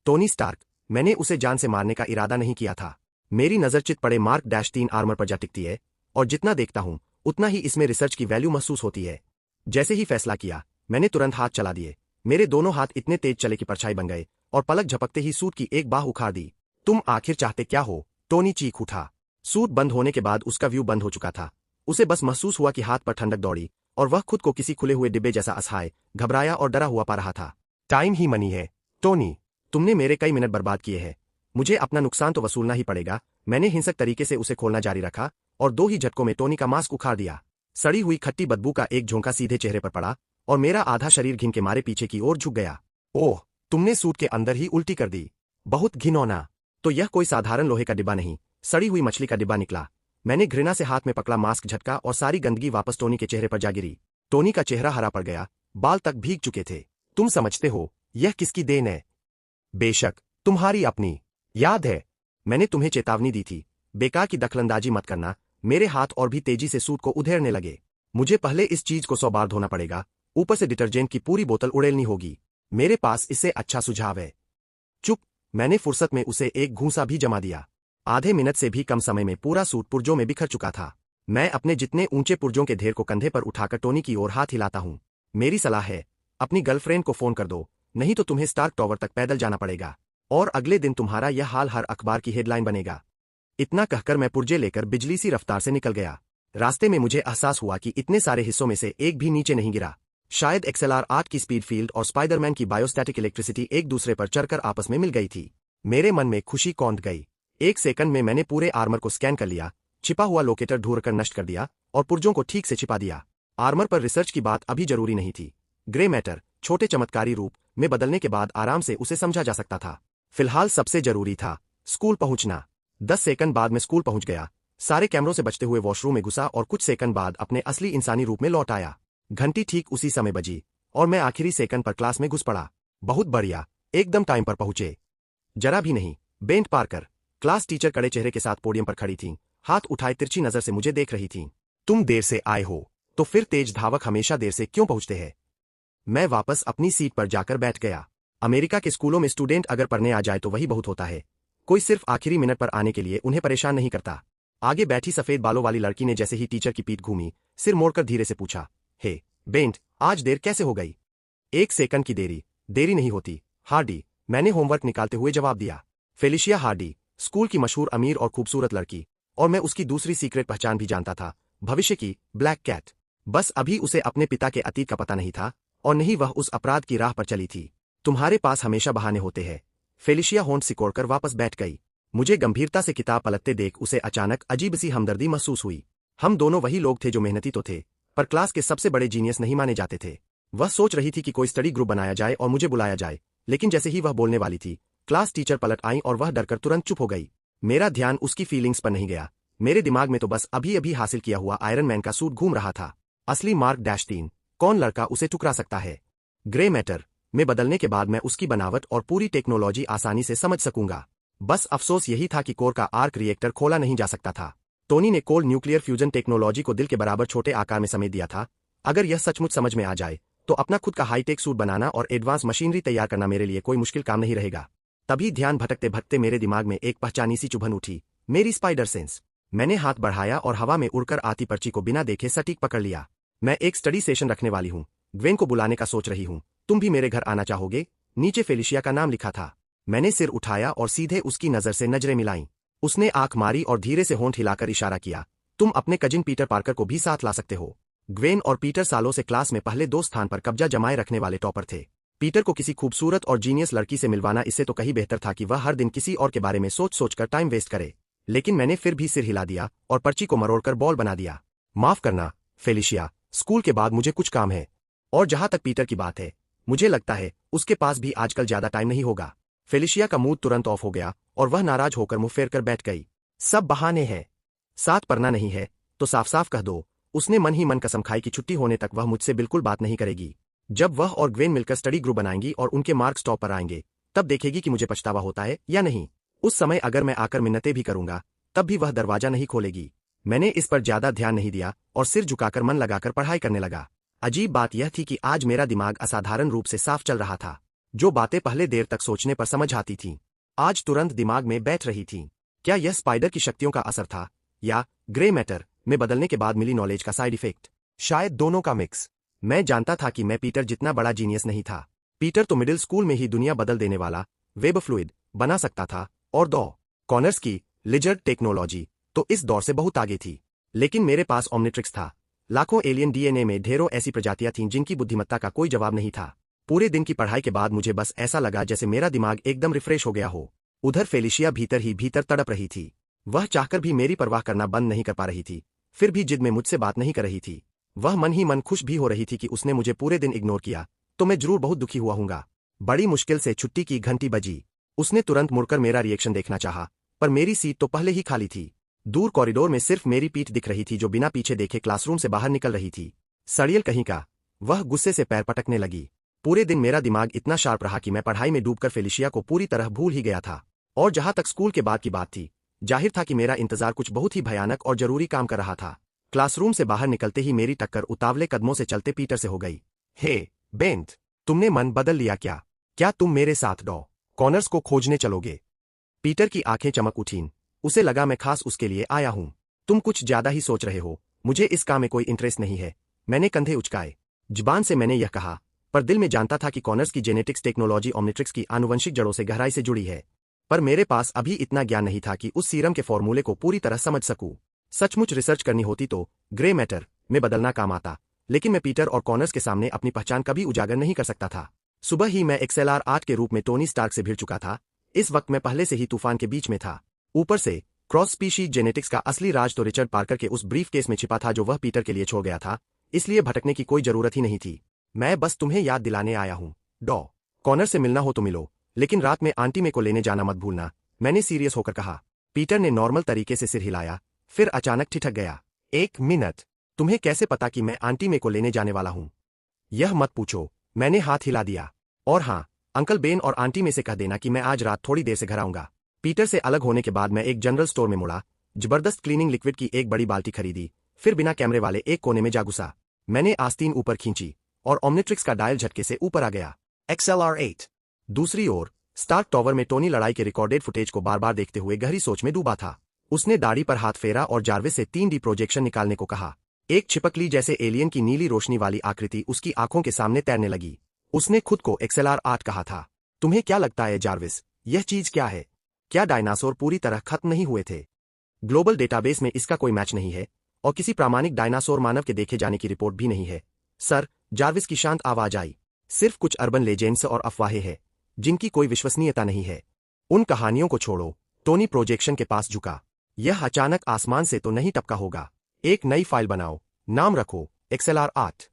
टोनी स्टार्क, मैंने उसे जान से मारने का इरादा नहीं किया था। मेरी नजर चित पड़े मार्क -3 आर्मर पर जा टिकती है, और जितना देखता हूं उतना ही इसमें रिसर्च की वैल्यू महसूस होती है। जैसे ही फैसला किया, मैंने तुरंत हाथ चला दिए। मेरे दोनों हाथ इतने तेज चले कि परछाई बन गए और पलक झपकते ही सूट की एक बाह उखाड़ दी। तुम आखिर चाहते क्या हो? टोनी चीख उठा। सूट बंद होने के बाद उसका व्यू बंद हो चुका था। उसे बस महसूस हुआ कि हाथ पर ठंडक दौड़ी और वह खुद को किसी खुले हुए डिब्बे जैसा असहाय, घबराया और डरा हुआ पा रहा था। टाइम ही मनी है टोनी, तुमने मेरे कई मिनट बर्बाद किए हैं। मुझे अपना नुकसान तो वसूलना ही पड़ेगा। मैंने हिंसक तरीके से उसे खोलना जारी रखा और 2 ही झटकों में टोनी का मास्क उखाड़ दिया। सड़ी हुई खट्टी बदबू का एक झोंका सीधे चेहरे पर पड़ा और मेरा आधा शरीर घिन के मारे पीछे की ओर झुक गया। ओह, तुमने सूट के अंदर ही उल्टी कर दी। बहुत घिनौना। तो यह कोई साधारण लोहे का डिब्बा नहीं, सड़ी हुई मछली का डिब्बा निकला। मैंने घृणा से हाथ में पकड़ा मास्क झटका और सारी गंदगी वापस टोनी के चेहरे पर जा गिरी। टोनी का चेहरा हरा पड़ गया, बाल तक भीग चुके थे। तुम समझते हो यह किसकी देन है? बेशक तुम्हारी अपनी। याद है मैंने तुम्हें चेतावनी दी थी, बेकार की दखलंदाजी मत करना। मेरे हाथ और भी तेजी से सूट को उधेड़ने लगे। मुझे पहले इस चीज को 100 बार धोना पड़ेगा, ऊपर से डिटर्जेंट की पूरी बोतल उड़ेलनी होगी। मेरे पास इससे अच्छा सुझाव है। चुप। मैंने फुर्सत में उसे एक घूंसा भी जमा दिया। आधे मिनट से भी कम समय में पूरा सूट पुर्जों में बिखर चुका था। मैं अपने जितने ऊंचे पुर्जों के ढेर को कंधे पर उठाकर टोनी की ओर हाथ हिलाता हूं। मेरी सलाह है, अपनी गर्लफ्रेंड को फोन कर दो, नहीं तो तुम्हें स्टार्क टॉवर तक पैदल जाना पड़ेगा और अगले दिन तुम्हारा यह हाल हर अखबार की हेडलाइन बनेगा। इतना कहकर मैं पुर्जे लेकर बिजली सी रफ्तार से निकल गया। रास्ते में मुझे एहसास हुआ कि इतने सारे हिस्सों में से एक भी नीचे नहीं गिरा। शायद XLR-8 की स्पीड फील्ड और स्पाइडरमैन की बायोस्टैटिक इलेक्ट्रिसिटी एक दूसरे पर चढ़कर आपस में मिल गई थी। मेरे मन में खुशी कौंध गई। 1 सेकंड में मैंने पूरे आर्मर को स्कैन कर लिया, छिपा हुआ लोकेटर ढूंढकर नष्ट कर दिया और पुर्जों को ठीक से छिपा दिया। आर्मर पर रिसर्च की बात अभी जरूरी नहीं थी। ग्रे मैटर छोटे चमत्कारी रूप में बदलने के बाद आराम से उसे समझा जा सकता था। फिलहाल सबसे जरूरी था स्कूल पहुंचना। 10 सेकंड बाद मैं स्कूल पहुंच गया, सारे कैमरों से बचते हुए वॉशरूम में घुसा और कुछ सेकंड बाद अपने असली इंसानी रूप में लौट आया। घंटी ठीक उसी समय बजी और मैं आखिरी सेकंड पर क्लास में घुस पड़ा। बहुत बढ़िया, एकदम टाइम पर पहुंचे। जरा भी नहीं। बेंट पार्कर, क्लास टीचर कड़े चेहरे के साथ पोडियम पर खड़ी थीं, हाथ उठाए तिरछी नजर से मुझे देख रही थीं। तुम देर से आए हो, तो फिर तेज धावक हमेशा देर से क्यों पहुंचते हैं? मैं वापस अपनी सीट पर जाकर बैठ गया। अमेरिका के स्कूलों में स्टूडेंट अगर पढ़ने आ जाए तो वही बहुत होता है। कोई सिर्फ आखिरी मिनट पर आने के लिए उन्हें परेशान नहीं करता। आगे बैठी सफेद बालों वाली लड़की ने जैसे ही टीचर की पीठ घूमी, सिर मोड़कर धीरे से पूछा, हे बेंट, आज देर कैसे हो गई? 1 सेकंड की देरी नहीं होती हार्डी, मैंने होमवर्क निकालते हुए जवाब दिया। फेलिशिया हार्डी, स्कूल की मशहूर अमीर और खूबसूरत लड़की, और मैं उसकी दूसरी सीक्रेट पहचान भी जानता था, भविष्य की ब्लैक कैट। बस अभी उसे अपने पिता के अतीत का पता नहीं था और नहीं वह उस अपराध की राह पर चली थी। तुम्हारे पास हमेशा बहाने होते हैं। फेलिशिया होंठ सिकोड़कर वापस बैठ गई। मुझे गंभीरता से किताब पलटते देख उसे अचानक अजीब सी हमदर्दी महसूस हुई। हम दोनों वही लोग थे जो मेहनती तो थे, पर क्लास के सबसे बड़े जीनियस नहीं माने जाते थे। वह सोच रही थी कि कोई स्टडी ग्रुप बनाया जाए और मुझे बुलाया जाए, लेकिन जैसे ही वह बोलने वाली थी, क्लास टीचर पलट आई और वह डरकर तुरंत चुप हो गई। मेरा ध्यान उसकी फीलिंग्स पर नहीं गया। मेरे दिमाग में तो बस अभी अभी हासिल किया हुआ आयरन मैन का सूट घूम रहा था। असली मार्क -3, कौन लड़का उसे ठुकरा सकता है? ग्रे मैटर में बदलने के बाद मैं उसकी बनावट और पूरी टेक्नोलॉजी आसानी से समझ सकूंगा। बस अफसोस यही था कि कोर का आर्क रिएक्टर खोला नहीं जा सकता था। टोनी ने कोल्ड न्यूक्लियर फ्यूजन टेक्नोलॉजी को दिल के बराबर छोटे आकार में समेट दिया था। अगर यह सचमुच समझ में आ जाए तो अपना खुद का हाईटेक सूट बनाना और एडवांस मशीनरी तैयार करना मेरे लिए कोई मुश्किल काम नहीं रहेगा। तभी ध्यान भटकते भटकते मेरे दिमाग में एक पहचानी सी चुभन उठी, मेरी स्पाइडर सेंस। मैंने हाथ बढ़ाया और हवा में उड़कर आती पर्ची को बिना देखे सटीक पकड़ लिया। मैं एक स्टडी सेशन रखने वाली हूँ, ग्वेन को बुलाने का सोच रही हूँ, तुम भी मेरे घर आना चाहोगे? नीचे फेलिशिया का नाम लिखा था। मैंने सिर उठाया और सीधे उसकी नजर से नजरें मिलाईं। उसने आंख मारी और धीरे से होंठ हिलाकर इशारा किया, तुम अपने कजिन पीटर पार्कर को भी साथ ला सकते हो। ग्वेन और पीटर सालों से क्लास में पहले 2 स्थान पर कब्जा जमाए रखने वाले टॉपर थे। पीटर को किसी खूबसूरत और जीनियस लड़की से मिलवाना इससे तो कहीं बेहतर था कि वह हर दिन किसी और के बारे में सोच सोचकर टाइम वेस्ट करे। लेकिन मैंने फिर भी सिर हिला दिया और पर्ची को मरोड़कर बॉल बना दिया। माफ करना फेलिशिया, स्कूल के बाद मुझे कुछ काम है। और जहां तक पीटर की बात है, मुझे लगता है उसके पास भी आजकल ज्यादा टाइम नहीं होगा। फेलिशिया का मूड तुरंत ऑफ हो गया और वह नाराज होकर मुंह फेर कर बैठ गई। सब बहाने हैं। साथ पढ़ना नहीं है तो साफ साफ कह दो। उसने मन ही मन कसम खाई कि छुट्टी होने तक वह मुझसे बिल्कुल बात नहीं करेगी। जब वह और ग्वेन मिलकर स्टडी ग्रुप बनाएंगी और उनके मार्क्स टॉप पर आएंगे, तब देखेगी कि मुझे पछतावा होता है या नहीं। उस समय अगर मैं आकर मिन्नतें भी करूंगा, तब भी वह दरवाजा नहीं खोलेगी। मैंने इस पर ज्यादा ध्यान नहीं दिया और सिर झुकाकर मन लगाकर पढ़ाई करने लगा। अजीब बात यह थी कि आज मेरा दिमाग असाधारण रूप से साफ चल रहा था। जो बातें पहले देर तक सोचने पर समझ आती थीं, आज तुरंत दिमाग में बैठ रही थीं। क्या यह स्पाइडर की शक्तियों का असर था, या ग्रे मैटर में बदलने के बाद मिली नॉलेज का साइड इफेक्ट? शायद दोनों का मिक्स। मैं जानता था कि मैं पीटर जितना बड़ा जीनियस नहीं था। पीटर तो मिडिल स्कूल में ही दुनिया बदल देने वाला वेब फ्लूइड बना सकता था, और कॉर्नर्स की लिजर्ड टेक्नोलॉजी तो इस दौर से बहुत आगे थी। लेकिन मेरे पास ओमनिट्रिक्स था। लाखों एलियन डीएनए में ढेरों ऐसी प्रजातियां थीं जिनकी बुद्धिमत्ता का कोई जवाब नहीं था। पूरे दिन की पढ़ाई के बाद मुझे बस ऐसा लगा जैसे मेरा दिमाग एकदम रिफ्रेश हो गया हो। उधर फेलिशिया भीतर ही भीतर तड़प रही थी। वह चाहकर भी मेरी परवाह करना बंद नहीं कर पा रही थी, फिर भी जिद में मुझसे बात नहीं कर रही थी। वह मन ही मन खुश भी हो रही थी कि उसने मुझे पूरे दिन इग्नोर किया तो मैं जरूर बहुत दुखी हुआ हूंगा। बड़ी मुश्किल से छुट्टी की घंटी बजी। उसने तुरंत मुड़कर मेरा रिएक्शन देखना चाहा, पर मेरी सीट तो पहले ही खाली थी। दूर कॉरिडोर में सिर्फ मेरी पीठ दिख रही थी जो बिना पीछे देखे क्लासरूम से बाहर निकल रही थी। सड़ियल कहीं का। वह गुस्से से पैर पटकने लगी। पूरे दिन मेरा दिमाग इतना शार्प रहा कि मैं पढ़ाई में डूबकर फेलिशिया को पूरी तरह भूल ही गया था। और जहां तक स्कूल के बाद की बात थी, जाहिर था कि मेरा इंतजार कुछ बहुत ही भयानक और जरूरी काम कर रहा था। क्लासरूम से बाहर निकलते ही मेरी टक्कर उतावले कदमों से चलते पीटर से हो गई। हे बेंट, तुमने मन बदल लिया क्या? क्या तुम मेरे साथ कॉर्नर्स को खोजने चलोगे? पीटर की आंखें चमक उठीं। उसे लगा मैं खास उसके लिए आया हूं। तुम कुछ ज्यादा ही सोच रहे हो, मुझे इस काम में कोई इंटरेस्ट नहीं है। मैंने कंधे उचकाए। जुबान से मैंने यह कहा, पर दिल में जानता था कि कॉर्नर्स की जेनेटिक्स टेक्नोलॉजी ओमनिट्रिक्स की आनुवंशिक जड़ों से गहराई से जुड़ी है। पर मेरे पास अभी इतना ज्ञान नहीं था कि उस सीरम के फॉर्मूले को पूरी तरह समझ सकूं। सचमुच रिसर्च करनी होती तो ग्रे मैटर में बदलना काम आता, लेकिन मैं पीटर और कॉर्नर्स के सामने अपनी पहचान कभी उजागर नहीं कर सकता था। सुबह ही मैं XLR 8 के रूप में टोनी स्टार्क से भिड़ चुका था। इस वक्त मैं पहले से ही तूफान के बीच में था। ऊपर से क्रॉस स्पीशीज जेनेटिक्स का असली राज तो रिचर्ड पार्कर के उस ब्रीफ केस में छिपा था जो वह पीटर के लिए छोड़ गया था, इसलिए भटकने की कोई जरूरत ही नहीं थी। मैं बस तुम्हें याद दिलाने आया हूं। कॉर्नर से मिलना हो तो मिलो, लेकिन रात में आंटी में को लेने जाना मत भूलना, मैंने सीरियस होकर कहा। पीटर ने नॉर्मल तरीके से सिर हिलाया, फिर अचानक ठिठक गया। 1 मिनट, तुम्हें कैसे पता कि मैं आंटी में को लेने जाने वाला हूं? यह मत पूछो, मैंने हाथ हिला दिया। और हाँ, अंकल बेन और आंटी में से कह देना कि मैं आज रात थोड़ी देर से घर आऊंगा। पीटर से अलग होने के बाद मैं एक जनरल स्टोर में मुड़ा, जबरदस्त क्लीनिंग लिक्विड की एक बड़ी बाल्टी खरीदी, फिर बिना कैमरे वाले एक कोने में जा घुसा। मैंने आस्तीन ऊपर खींची और ओमनिट्रिक्स का डायल झटके से ऊपर आ गया। XLR 8। दूसरी ओर स्टार्क टॉवर में टोनी लड़ाई के रिकॉर्डेड फुटेज को बार बार देखते हुए गहरी सोच में डूबा था। उसने दाढ़ी पर हाथ फेरा और जार्विस से 3D प्रोजेक्शन निकालने को कहा। एक छिपकली जैसे एलियन की नीली रोशनी वाली आकृति उसकी आंखों के सामने तैरने लगी। उसने खुद को XLR 8 कहा था। तुम्हें क्या लगता है जार्विस, यह चीज क्या है? क्या डायनासोर पूरी तरह खत्म नहीं हुए थे? ग्लोबल डेटाबेस में इसका कोई मैच नहीं है, और किसी प्रामाणिक डायनासोर मानव के देखे जाने की रिपोर्ट भी नहीं है। सर, जार्विस की शांत आवाज आई। सिर्फ कुछ अर्बन लेजेंड्स और अफवाहें हैं, जिनकी कोई विश्वसनीयता नहीं है। उन कहानियों को छोड़ो। टोनी प्रोजेक्शन के पास झुका। यह अचानक आसमान से तो नहीं टपका होगा। एक नई फाइल बनाओ, नाम रखो XLR 8।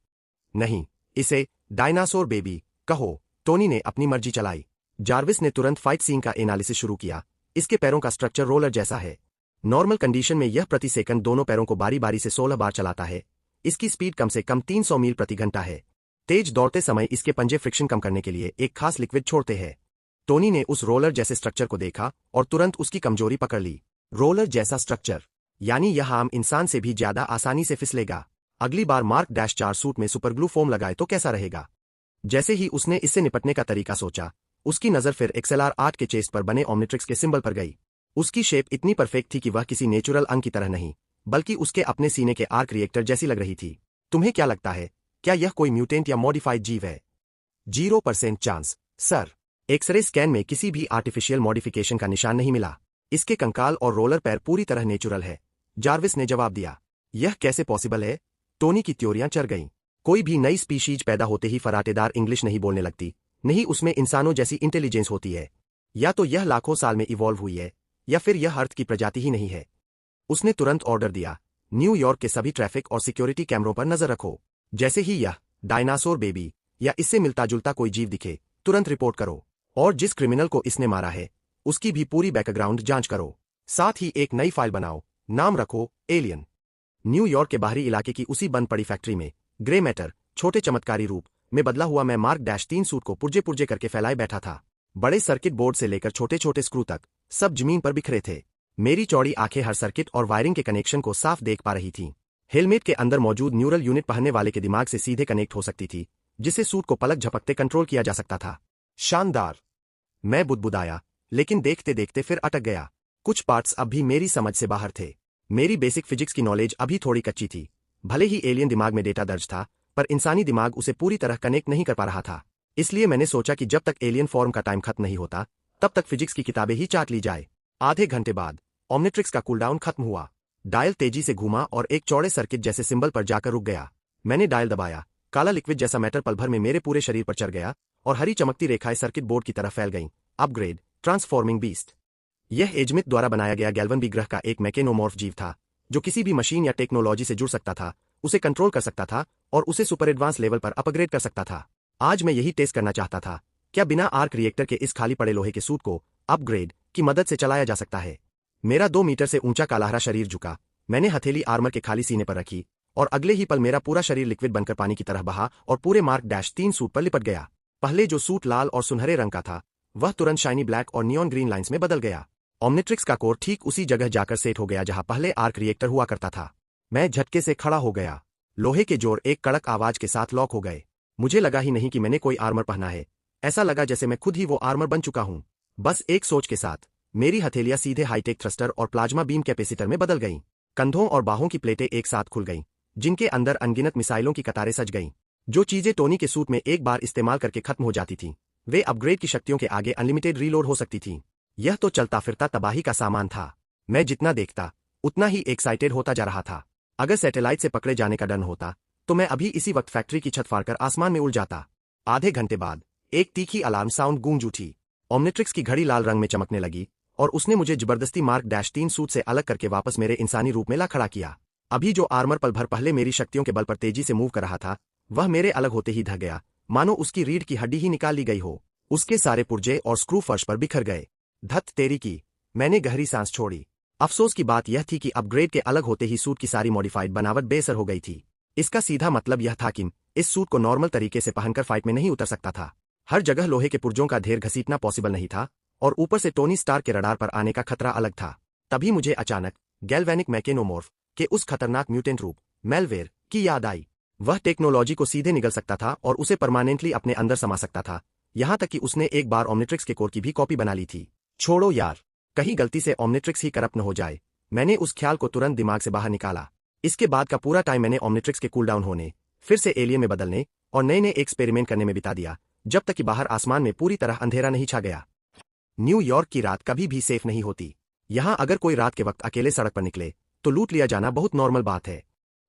नहीं, इसे डायनासोर बेबी कहो। टोनी ने अपनी मर्जी चलाई। जार्विस ने तुरंत फाइट सीन का एनालिसिस शुरू किया। इसके पैरों का स्ट्रक्चर रोलर जैसा है। नॉर्मल कंडीशन में यह प्रति सेकंड दोनों पैरों को बारी बारी से 16 बार चलाता है। इसकी स्पीड कम से कम 300 मील प्रति घंटा है। तेज दौड़ते समय इसके पंजे फ्रिक्शन कम करने के लिए एक खास लिक्विड छोड़ते हैं। टोनी ने उस रोलर जैसे स्ट्रक्चर को देखा और तुरंत उसकी कमजोरी पकड़ ली। रोलर जैसा स्ट्रक्चर, यानी यह आम इंसान से भी ज्यादा आसानी से फिसलेगा। अगली बार मार्क -4 सूट में सुपरग्लू फोम लगाए तो कैसा रहेगा? जैसे ही उसने इससे निपटने का तरीका सोचा, उसकी नजर फिर XLR 8 के चेस्ट पर बने ओमनिट्रिक्स के सिंबल पर गई। उसकी शेप इतनी परफेक्ट थी कि वह किसी नेचुरल अंग की तरह नहीं, बल्कि उसके अपने सीने के आर्क रिएक्टर जैसी लग रही थी। तुम्हें क्या लगता है, क्या यह कोई म्यूटेंट या मॉडिफाइड जीव है? 0% चांस, सर। एक्सरे स्कैन में किसी भी आर्टिफिशियल मॉडिफिकेशन का निशान नहीं मिला। इसके कंकाल और रोलर पैर पूरी तरह नेचुरल है। जार्विस ने जवाब दिया। यह कैसे पॉसिबल है? टोनी की त्योरियां चढ़ गईं। कोई भी नई स्पीशीज पैदा होते ही फराटेदार इंग्लिश नहीं बोलने लगती, नहीं उसमें इंसानों जैसी इंटेलिजेंस होती है। या तो यह लाखों साल में इवॉल्व हुई है, या फिर यह अर्थ की प्रजाति ही नहीं है। उसने तुरंत ऑर्डर दिया, न्यूयॉर्क के सभी ट्रैफिक और सिक्योरिटी कैमरों पर नजर रखो। जैसे ही यह डायनासोर बेबी या इससे मिलता जुलता कोई जीव दिखे, तुरंत रिपोर्ट करो। और जिस क्रिमिनल को इसने मारा है, उसकी भी पूरी बैकग्राउंड जांच करो। साथ ही एक नई फाइल बनाओ, नाम रखो एलियन। न्यूयॉर्क के बाहरी इलाके की उसी बंद पड़ी फैक्ट्री में ग्रे मैटर छोटे चमत्कारी रूप में बदला हुआ मैं मार्क -3 सूट को पुर्जे पुर्जे करके फैलाए बैठा था। बड़े सर्किट बोर्ड से लेकर छोटे छोटे स्क्रू तक सब जमीन पर बिखरे थे। मेरी चौड़ी आंखें हर सर्किट और वायरिंग के कनेक्शन को साफ देख पा रही थीं। हेलमेट के अंदर मौजूद न्यूरल यूनिट पहनने वाले के दिमाग से सीधे कनेक्ट हो सकती थी, जिसे सूट को पलक झपकते कंट्रोल किया जा सकता था। शानदार, मैं बुदबुदाया, लेकिन देखते देखते फिर अटक गया। कुछ पार्ट्स अब भी मेरी समझ से बाहर थे। मेरी बेसिक फिजिक्स की नॉलेज अभी थोड़ी कच्ची थी। भले ही एलियन दिमाग में डेटा दर्ज था, पर इंसानी दिमाग उसे पूरी तरह कनेक्ट नहीं कर पा रहा था। इसलिए मैंने सोचा कि जब तक एलियन फॉर्म का टाइम खत्म नहीं होता, तब तक फिजिक्स की किताबें ही चाट ली जाए। आधे घंटे बाद ओमनिट्रिक्स का कूलडाउन खत्म हुआ। डायल तेजी से घूमा और एक चौड़े सर्किट जैसे सिंबल पर जाकर रुक गया। मैंने डायल दबाया, काला लिक्विड जैसा मैटर पल भर में मेरे पूरे शरीर पर चढ़ गया और हरी चमकती रेखाएं सर्किट बोर्ड की तरफ फैल गईं। Upgrade, transforming beast. यह एजमिथ द्वारा बनाया गया गैल्वन बी ग्रह का एक मैकेनोमॉर्फ जीव था, जो किसी भी मशीन या टेक्नोलॉजी से जुड़ सकता था, उसे कंट्रोल कर सकता था और उसे सुपर एडवांस लेवल पर अपग्रेड कर सकता था। आज मैं यही टेस्ट करना चाहता था, क्या बिना आर्क रिएक्टर के इस खाली पड़े लोहे के सूट को अपग्रेड की मदद से चलाया जा सकता है। मेरा 2 मीटर से ऊंचा कालाहरा शरीर झुका। मैंने हथेली आर्मर के खाली सीने पर रखी और अगले ही पल मेरा पूरा शरीर लिक्विड बनकर पानी की तरह बहा और पूरे मार्क -3 सूट पर लिपट गया। पहले जो सूट लाल और सुनहरे रंग का था, वह तुरंत शाइनी ब्लैक और नियॉन ग्रीन लाइंस में बदल गया। ओमनिट्रिक्स का कोर ठीक उसी जगह जाकर सेट हो गया जहां पहले आर्क रिएक्टर हुआ करता था। मैं झटके से खड़ा हो गया। लोहे के जोड़ एक कड़क आवाज के साथ लॉक हो गए। मुझे लगा ही नहीं कि मैंने कोई आर्मर पहना है। ऐसा लगा जैसे मैं खुद ही वो आर्मर बन चुका हूं। बस एक सोच के साथ मेरी हथेलियां सीधे हाईटेक थ्रस्टर और प्लाज्मा बीम कैपेसिटर में बदल गईं। कंधों और बाहों की प्लेटें एक साथ खुल गईं, जिनके अंदर अनगिनत मिसाइलों की कतारें सज गईं। जो चीजें टोनी के सूट में एक बार इस्तेमाल करके खत्म हो जाती थीं, वे अपग्रेड की शक्तियों के आगे अनलिमिटेड रीलोड हो सकती थीं। यह तो चलता फिरता तबाही का सामान था। मैं जितना देखता, उतना ही एक्साइटेड होता जा रहा था। अगर सैटेलाइट से पकड़े जाने का डर होता, तो मैं अभी इसी वक्त फैक्ट्री की छत फाड़कर आसमान में उड़ जाता। आधे घंटे बाद एक तीखी अलार्म साउंड गूंज उठी। ओमनिट्रिक्स की घड़ी लाल रंग में चमकने लगी और उसने मुझे जबरदस्ती मार्क -3 सूट से अलग करके वापस मेरे इंसानी रूप में ला खड़ा किया। अभी जो आर्मर पल भर पहले मेरी शक्तियों के बल पर तेजी से मूव कर रहा था, वह मेरे अलग होते ही ढह गया, मानो उसकी रीढ़ की हड्डी ही निकाल ली गई हो। उसके सारे पुर्जे और स्क्रू फर्श पर बिखर गए। धत तेरी की, मैंने गहरी सांस छोड़ी। अफसोस की बात यह थी कि अपग्रेड के अलग होते ही सूट की सारी मॉडिफाइड बनावट बेअसर हो गई थी। इसका सीधा मतलब यह था कि इस सूट को नॉर्मल तरीके से पहनकर फाइट में नहीं उतर सकता था। हर जगह लोहे के पुर्जों का ढेर घसीटना पॉसिबल नहीं था और ऊपर से टोनी स्टार के रडार पर आने का खतरा अलग था। तभी मुझे अचानक गैल्वेनिक मैकेनोमॉर्फ के उस खतरनाक म्यूटेंट रूप मेलवेयर की याद आई। वह टेक्नोलॉजी को सीधे निगल सकता था और उसे परमानेंटली अपने अंदर समा सकता था, यहां तक कि उसने एक बार ओमनिट्रिक्स के कोर की भी कॉपी बना ली थी। छोड़ो यार, कहीं गलती से ओमनिट्रिक्स ही करप्ट न हो जाए। मैंने उस ख्याल को तुरंत दिमाग से बाहर निकाला। इसके बाद का पूरा टाइम मैंने ओमनिट्रिक्स के कूलडाउन होने, फिर से एलियन में बदलने और नए नए एक्सपेरिमेंट करने में बिता दिया, जब तक कि बाहर आसमान में पूरी तरह अंधेरा नहीं छा गया। न्यूयॉर्क की रात कभी भी सेफ नहीं होती। यहां अगर कोई रात के वक्त अकेले सड़क पर निकले, तो लूट लिया जाना बहुत नॉर्मल बात है।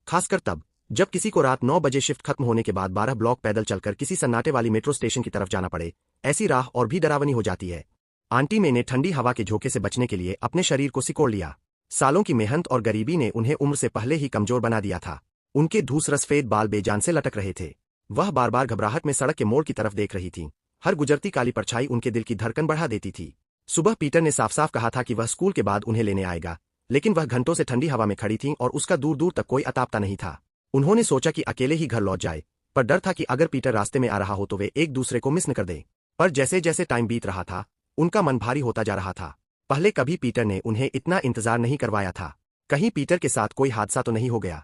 खासकर तब, जब किसी को रात 9 बजे शिफ्ट खत्म होने के बाद 12 ब्लॉक पैदल चलकर किसी सन्नाटे वाली मेट्रो स्टेशन की तरफ जाना पड़े। ऐसी राह और भी डरावनी हो जाती है। आंटी मे ने ठंडी हवा के झोंके से बचने के लिए अपने शरीर को सिकोड़ लिया। सालों की मेहनत और गरीबी ने उन्हें उम्र से पहले ही कमजोर बना दिया था। उनके धूसरसफेद बाल बेजान से लटक रहे थे। वह बार बार घबराहट में सड़क के मोड़ की तरफ देख रही थीं। हर गुजरती काली परछाई उनके दिल की धड़कन बढ़ा देती थी। सुबह पीटर ने साफ साफ कहा था कि वह स्कूल के बाद उन्हें लेने आएगा, लेकिन वह घंटों से ठंडी हवा में खड़ी थीं और उसका दूर दूर तक कोई अतापता नहीं था। उन्होंने सोचा कि अकेले ही घर लौट जाए, पर डर था कि अगर पीटर रास्ते में आ रहा हो तो वे एक दूसरे को मिस न कर दें। पर जैसे जैसे टाइम बीत रहा था, उनका मन भारी होता जा रहा था। पहले कभी पीटर ने उन्हें इतना इंतजार नहीं करवाया था। कहीं पीटर के साथ कोई हादसा तो नहीं हो गया।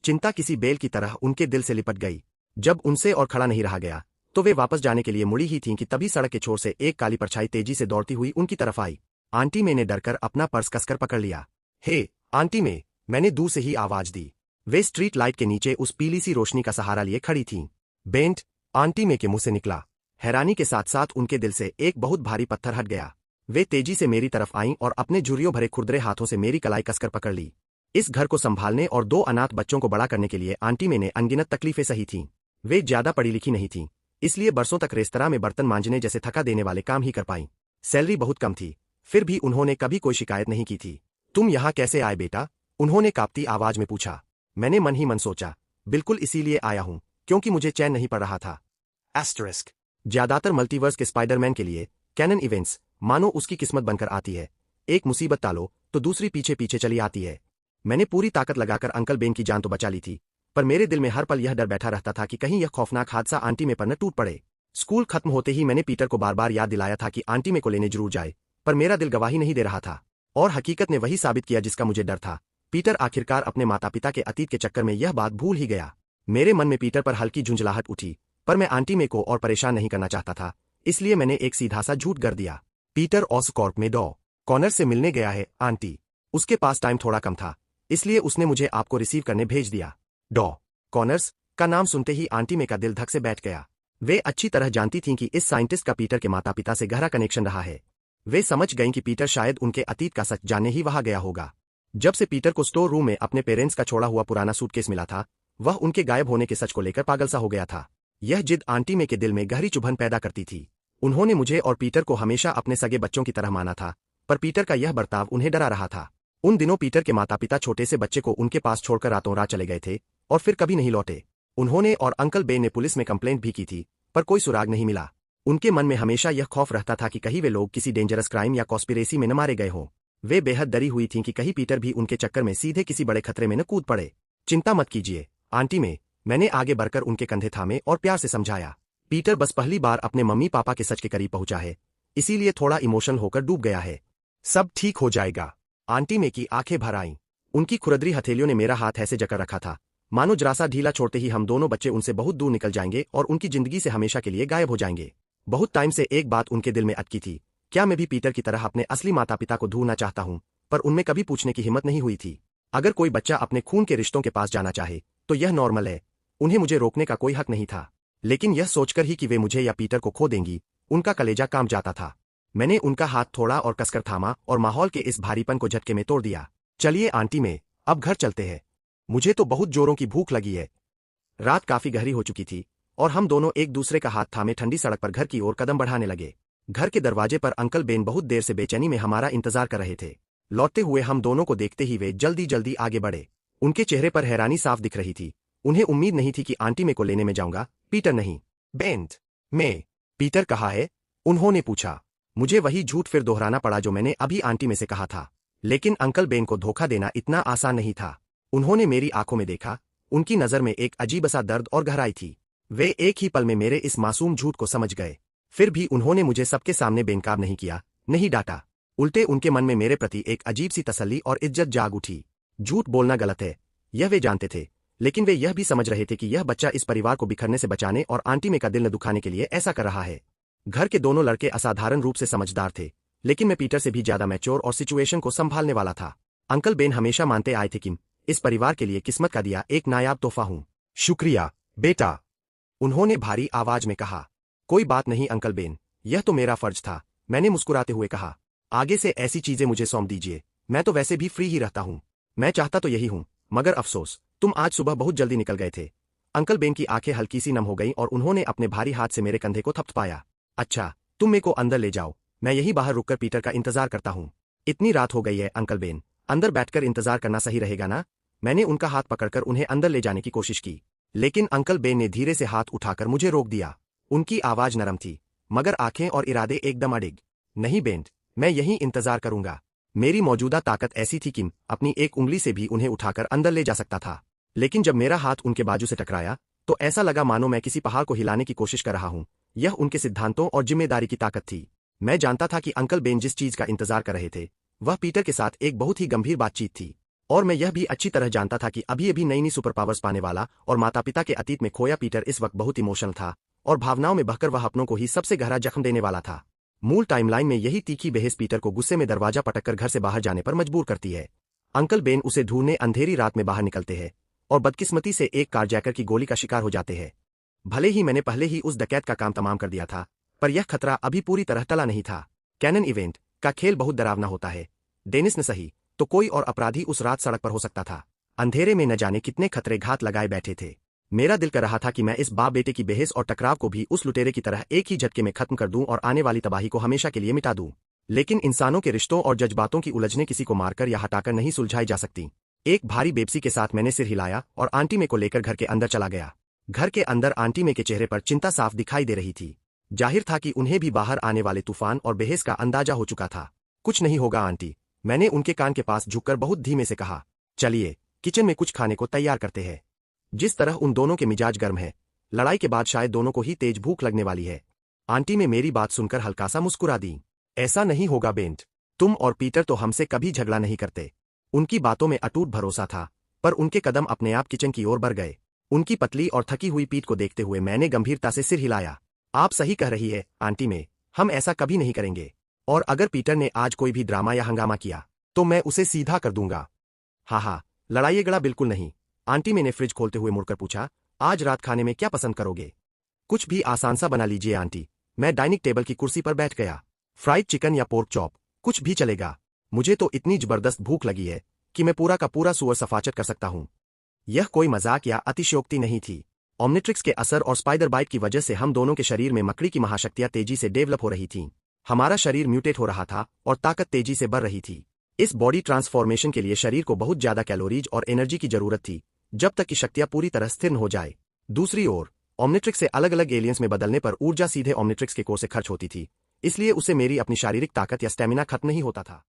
चिंता किसी बेल की तरह उनके दिल से लिपट गई। जब उनसे और खड़ा नहीं रहा गया, तो वे वापस जाने के लिए मुड़ी ही थीं कि तभी सड़क के छोर से एक काली परछाई तेजी से दौड़ती हुई उनकी तरफ आई। आंटी मे ने डरकर अपना पर्स कसकर पकड़ लिया। हे आंटी मे, मैंने दूर से ही आवाज दी। वे स्ट्रीट लाइट के नीचे उस पीली सी रोशनी का सहारा लिए खड़ी थीं। बेंट, आंटी मे के मुंह से निकला। हैरानी के साथ साथ उनके दिल से एक बहुत भारी पत्थर हट गया। वे तेजी से मेरी तरफ आईं और अपने झुर्रियों भरे खुरदरे हाथों से मेरी कलाई कसकर पकड़ ली। इस घर को संभालने और 2 अनाथ बच्चों को बड़ा करने के लिए आंटी मे ने अनगिनत तकलीफें सही थीं। वे ज्यादा पढ़ी लिखी नहीं थीं, इसलिए बरसों तक रेस्तरां में बर्तन मांजने जैसे थका देने वाले काम ही कर पाईं। सैलरी बहुत कम थी, फिर भी उन्होंने कभी कोई शिकायत नहीं की थी। तुम यहाँ कैसे आए बेटा? उन्होंने कांपती आवाज में पूछा। मैंने मन ही मन सोचा, बिल्कुल इसीलिए आया हूं क्योंकि मुझे चैन नहीं पड़ रहा था। एस्टरिस्क। ज्यादातर मल्टीवर्स के स्पाइडरमैन के लिए कैनन इवेंट्स मानो उसकी किस्मत बनकर आती है। एक मुसीबत टालो तो दूसरी पीछे पीछे चली आती है। मैंने पूरी ताकत लगाकर अंकल बेन की जान तो बचा ली थी, पर मेरे दिल में हर पल यह डर बैठा रहता था कि कहीं यह खौफनाक हादसा आंटी में पर न टूट पड़े। स्कूल खत्म होते ही मैंने पीटर को बार बार याद दिलाया था कि आंटी में को लेने जरूर जाए, पर मेरा दिल गवाही नहीं दे रहा था। और हकीकत ने वही साबित किया जिसका मुझे डर था। पीटर आखिरकार अपने माता पिता के अतीत के चक्कर में यह बात भूल ही गया। मेरे मन में पीटर पर हल्की झुंझलाहट उठी, पर मैं आंटी में को और परेशान नहीं करना चाहता था, इसलिए मैंने एक सीधा सा झूठ कर दिया। पीटर ऑसकॉर्प में डॉ कॉनर से मिलने गया है आंटी। उसके पास टाइम थोड़ा कम था, इसलिए उसने मुझे आपको रिसीव करने भेज दिया। डॉ कॉनर्स का नाम सुनते ही आंटी में का दिल धक से बैठ गया। वे अच्छी तरह जानती थीं कि इस साइंटिस्ट का पीटर के माता पिता से गहरा कनेक्शन रहा है। वे समझ गईं कि पीटर शायद उनके अतीत का सच जानने ही वहां गया होगा। जब से पीटर को स्टोर रूम में अपने पेरेंट्स का छोड़ा हुआ पुराना सूटकेस मिला था, वह उनके गायब होने के सच को लेकर पागल सा हो गया था। यह जिद आंटी में के दिल में गहरी चुभन पैदा करती थी। उन्होंने मुझे और पीटर को हमेशा अपने सगे बच्चों की तरह माना था, पर पीटर का यह बर्ताव उन्हें डरा रहा था। उन दिनों पीटर के माता पिता छोटे से बच्चे को उनके पास छोड़कर रातों रात चले गए थे और फिर कभी नहीं लौटे। उन्होंने और अंकल बेन ने पुलिस में कंप्लेंट भी की थी, पर कोई सुराग नहीं मिला। उनके मन में हमेशा यह खौफ रहता था कि कहीं वे लोग किसी डेंजरस क्राइम या कॉन्स्पिरेसी में न मारे गए हों। वे बेहद डरी हुई थीं कि कहीं पीटर भी उनके चक्कर में सीधे किसी बड़े खतरे में न कूद पड़े। चिंता मत कीजिए आंटी में, मैंने आगे बढ़कर उनके कंधे थामे और प्यार से समझाया। पीटर बस पहली बार अपने मम्मी पापा के सच के करीब पहुंचा है, इसीलिए थोड़ा इमोशनल होकर डूब गया है। सब ठीक हो जाएगा। आंटी में की आंखें भर आईं। उनकी खुरदरी हथेलियों ने मेरा हाथ ऐसे जकड़ रखा था मानो जरा सा ढीला छोड़ते ही हम दोनों बच्चे उनसे बहुत दूर निकल जाएंगे और उनकी जिंदगी से हमेशा के लिए गायब हो जाएंगे। बहुत टाइम से एक बात उनके दिल में अटकी थी, क्या मैं भी पीटर की तरह अपने असली माता पिता को ढूंढना चाहता हूं, पर उनमें कभी पूछने की हिम्मत नहीं हुई थी। अगर कोई बच्चा अपने खून के रिश्तों के पास जाना चाहे तो यह नॉर्मल है, उन्हें मुझे रोकने का कोई हक नहीं था। लेकिन यह सोचकर ही कि वे मुझे या पीटर को खो देंगी, उनका कलेजा कांप जाता था। मैंने उनका हाथ थोड़ा और कसकर थामा और माहौल के इस भारीपन को झटके में तोड़ दिया। चलिए आंटी में, अब घर चलते हैं। मुझे तो बहुत जोरों की भूख लगी है। रात काफी गहरी हो चुकी थी और हम दोनों एक दूसरे का हाथ थामे ठंडी सड़क पर घर की ओर कदम बढ़ाने लगे। घर के दरवाजे पर अंकल बेन बहुत देर से बेचैनी में हमारा इंतजार कर रहे थे। लौटते हुए हम दोनों को देखते ही वे जल्दी जल्दी आगे बढ़े। उनके चेहरे पर हैरानी साफ दिख रही थी। उन्हें उम्मीद नहीं थी कि आंटी में को लेने में जाऊंगा, पीटर नहीं। बेंट में पीटर कहाँ है? उन्होंने पूछा। मुझे वही झूठ फिर दोहराना पड़ा जो मैंने अभी आंटी में से कहा था, लेकिन अंकल बेन को धोखा देना इतना आसान नहीं था। उन्होंने मेरी आंखों में देखा, उनकी नजर में एक अजीब सा दर्द और गहराई थी। वे एक ही पल में मेरे इस मासूम झूठ को समझ गए। फिर भी उन्होंने मुझे सबके सामने बेनकाब नहीं किया, नहीं डांटा। उल्टे उनके मन में मेरे प्रति एक अजीब सी तसल्ली और इज्जत जाग उठी। झूठ बोलना गलत है, यह वे जानते थे, लेकिन वे यह भी समझ रहे थे कि यह बच्चा इस परिवार को बिखरने से बचाने और आंटी में का दिल न दुखाने के लिए ऐसा कर रहा है। घर के दोनों लड़के असाधारण रूप से समझदार थे, लेकिन मैं पीटर से भी ज्यादा मैच्योर और सिचुएशन को संभालने वाला था। अंकल बेन हमेशा मानते आए थे कि इस परिवार के लिए किस्मत का दिया एक नायाब तोहफा हूं। शुक्रिया बेटा, उन्होंने भारी आवाज में कहा। कोई बात नहीं अंकल बेन, यह तो मेरा फर्ज था, मैंने मुस्कुराते हुए कहा। आगे से ऐसी चीजें मुझे सौंप दीजिए, मैं तो वैसे भी फ्री ही रहता हूं। मैं चाहता तो यही हूं, मगर अफसोस तुम आज सुबह बहुत जल्दी निकल गए थे। अंकल बेन की आंखें हल्की सी नम हो गईं और उन्होंने अपने भारी हाथ से मेरे कंधे को थपथपाया। अच्छा, तुम मेरे को अंदर ले जाओ, मैं यही बाहर रुककर पीटर का इंतजार करता हूं। इतनी रात हो गई है अंकल बेन, अंदर बैठकर इंतजार करना सही रहेगा ना? मैंने उनका हाथ पकड़कर उन्हें अंदर ले जाने की कोशिश की, लेकिन अंकल बेन ने धीरे से हाथ उठाकर मुझे रोक दिया। उनकी आवाज नरम थी, मगर आंखें और इरादे एकदम अडिग। नहीं बेंट, मैं यहीं इंतजार करूंगा। मेरी मौजूदा ताकत ऐसी थी कि अपनी एक उंगली से भी उन्हें उठाकर अंदर ले जा सकता था, लेकिन जब मेरा हाथ उनके बाजू से टकराया तो ऐसा लगा मानो मैं किसी पहाड़ को हिलाने की कोशिश कर रहा हूं। यह उनके सिद्धांतों और जिम्मेदारी की ताकत थी। मैं जानता था कि अंकल बेन जिस चीज का इंतजार कर रहे थे वह पीटर के साथ एक बहुत ही गंभीर बातचीत थी, और मैं यह भी अच्छी तरह जानता था कि अभी अभी नई नई सुपर पावर्स पाने वाला और माता पिता के अतीत में खोया पीटर इस वक्त बहुत इमोशनल था और भावनाओं में बहकर वह अपनों को ही सबसे गहरा जख्म देने वाला था। मूल टाइमलाइन में यही तीखी बहस पीटर को गुस्से में दरवाजा पटककर घर से बाहर जाने पर मजबूर करती है। अंकल बेन उसे ढूंढने अंधेरी रात में बाहर निकलते हैं और बदकिस्मती से एक कारजैकर की गोली का शिकार हो जाते हैं। भले ही मैंने पहले ही उस डकैत का काम तमाम कर दिया था, पर यह खतरा अभी पूरी तरह टला नहीं था। कैनन इवेंट का खेल बहुत डरावना होता है। डेनिस ने सही तो कोई और अपराधी उस रात सड़क पर हो सकता था। अंधेरे में न जाने कितने खतरे घात लगाए बैठे थे। मेरा दिल कर रहा था कि मैं इस बाप बेटे की बहस और टकराव को भी उस लुटेरे की तरह एक ही झटके में खत्म कर दूं और आने वाली तबाही को हमेशा के लिए मिटा दूं। लेकिन इंसानों के रिश्तों और जज्बातों की उलझने किसी को मारकर या हटाकर नहीं सुलझाई जा सकती। एक भारी बेबसी के साथ मैंने सिर हिलाया और आंटी में को लेकर घर के अंदर चला गया। घर के अंदर आंटी में के चेहरे पर चिंता साफ दिखाई दे रही थी। जाहिर था कि उन्हें भी बाहर आने वाले तूफान और बहस का अंदाजा हो चुका था। कुछ नहीं होगा आंटी, मैंने उनके कान के पास झुककर बहुत धीमे से कहा। चलिए किचन में कुछ खाने को तैयार करते हैं। जिस तरह उन दोनों के मिजाज गर्म है, लड़ाई के बाद शायद दोनों को ही तेज भूख लगने वाली है। आंटी में मेरी बात सुनकर हल्का सा मुस्कुरा दी। ऐसा नहीं होगा बेंट, तुम और पीटर तो हमसे कभी झगड़ा नहीं करते। उनकी बातों में अटूट भरोसा था, पर उनके कदम अपने आप किचन की ओर बढ़ गए। उनकी पतली और थकी हुई पीठ को देखते हुए मैंने गंभीरता से सिर हिलाया। आप सही कह रही है आंटी में, हम ऐसा कभी नहीं करेंगे। और अगर पीटर ने आज कोई भी ड्रामा या हंगामा किया तो मैं उसे सीधा कर दूंगा। हाँ, लड़ाइएगा बिल्कुल नहीं। आंटी मैंने फ्रिज खोलते हुए मुड़कर पूछा, आज रात खाने में क्या पसंद करोगे? कुछ भी आसान सा बना लीजिए आंटी। मैं डाइनिंग टेबल की कुर्सी पर बैठ गया। फ्राइड चिकन या पोर्क चॉप, कुछ भी चलेगा। मुझे तो इतनी जबरदस्त भूख लगी है कि मैं पूरा का पूरा सुअर सफाचट कर सकता हूं। यह कोई मजाक या अतिशयोक्ति नहीं थी। ओमनिट्रिक्स के असर और स्पाइडर बाइट की वजह से हम दोनों के शरीर में मकड़ी की महाशक्तियां तेजी से डेवलप हो रही थीं। हमारा शरीर म्यूटेट हो रहा था और ताकत तेजी से बढ़ रही थी। इस बॉडी ट्रांसफॉर्मेशन के लिए शरीर को बहुत ज्यादा कैलोरीज और एनर्जी की जरूरत थी, जब तक कि शक्तियां पूरी तरह स्थिर हो जाए। दूसरी ओर ओमनिट्रिक्स से अलग अलग एलियंस में बदलने पर ऊर्जा सीधे ओमनिट्रिक्स के कोर से खर्च होती थी, इसलिए उसे मेरी अपनी शारीरिक ताकत या स्टेमिना खत्म नहीं होता था।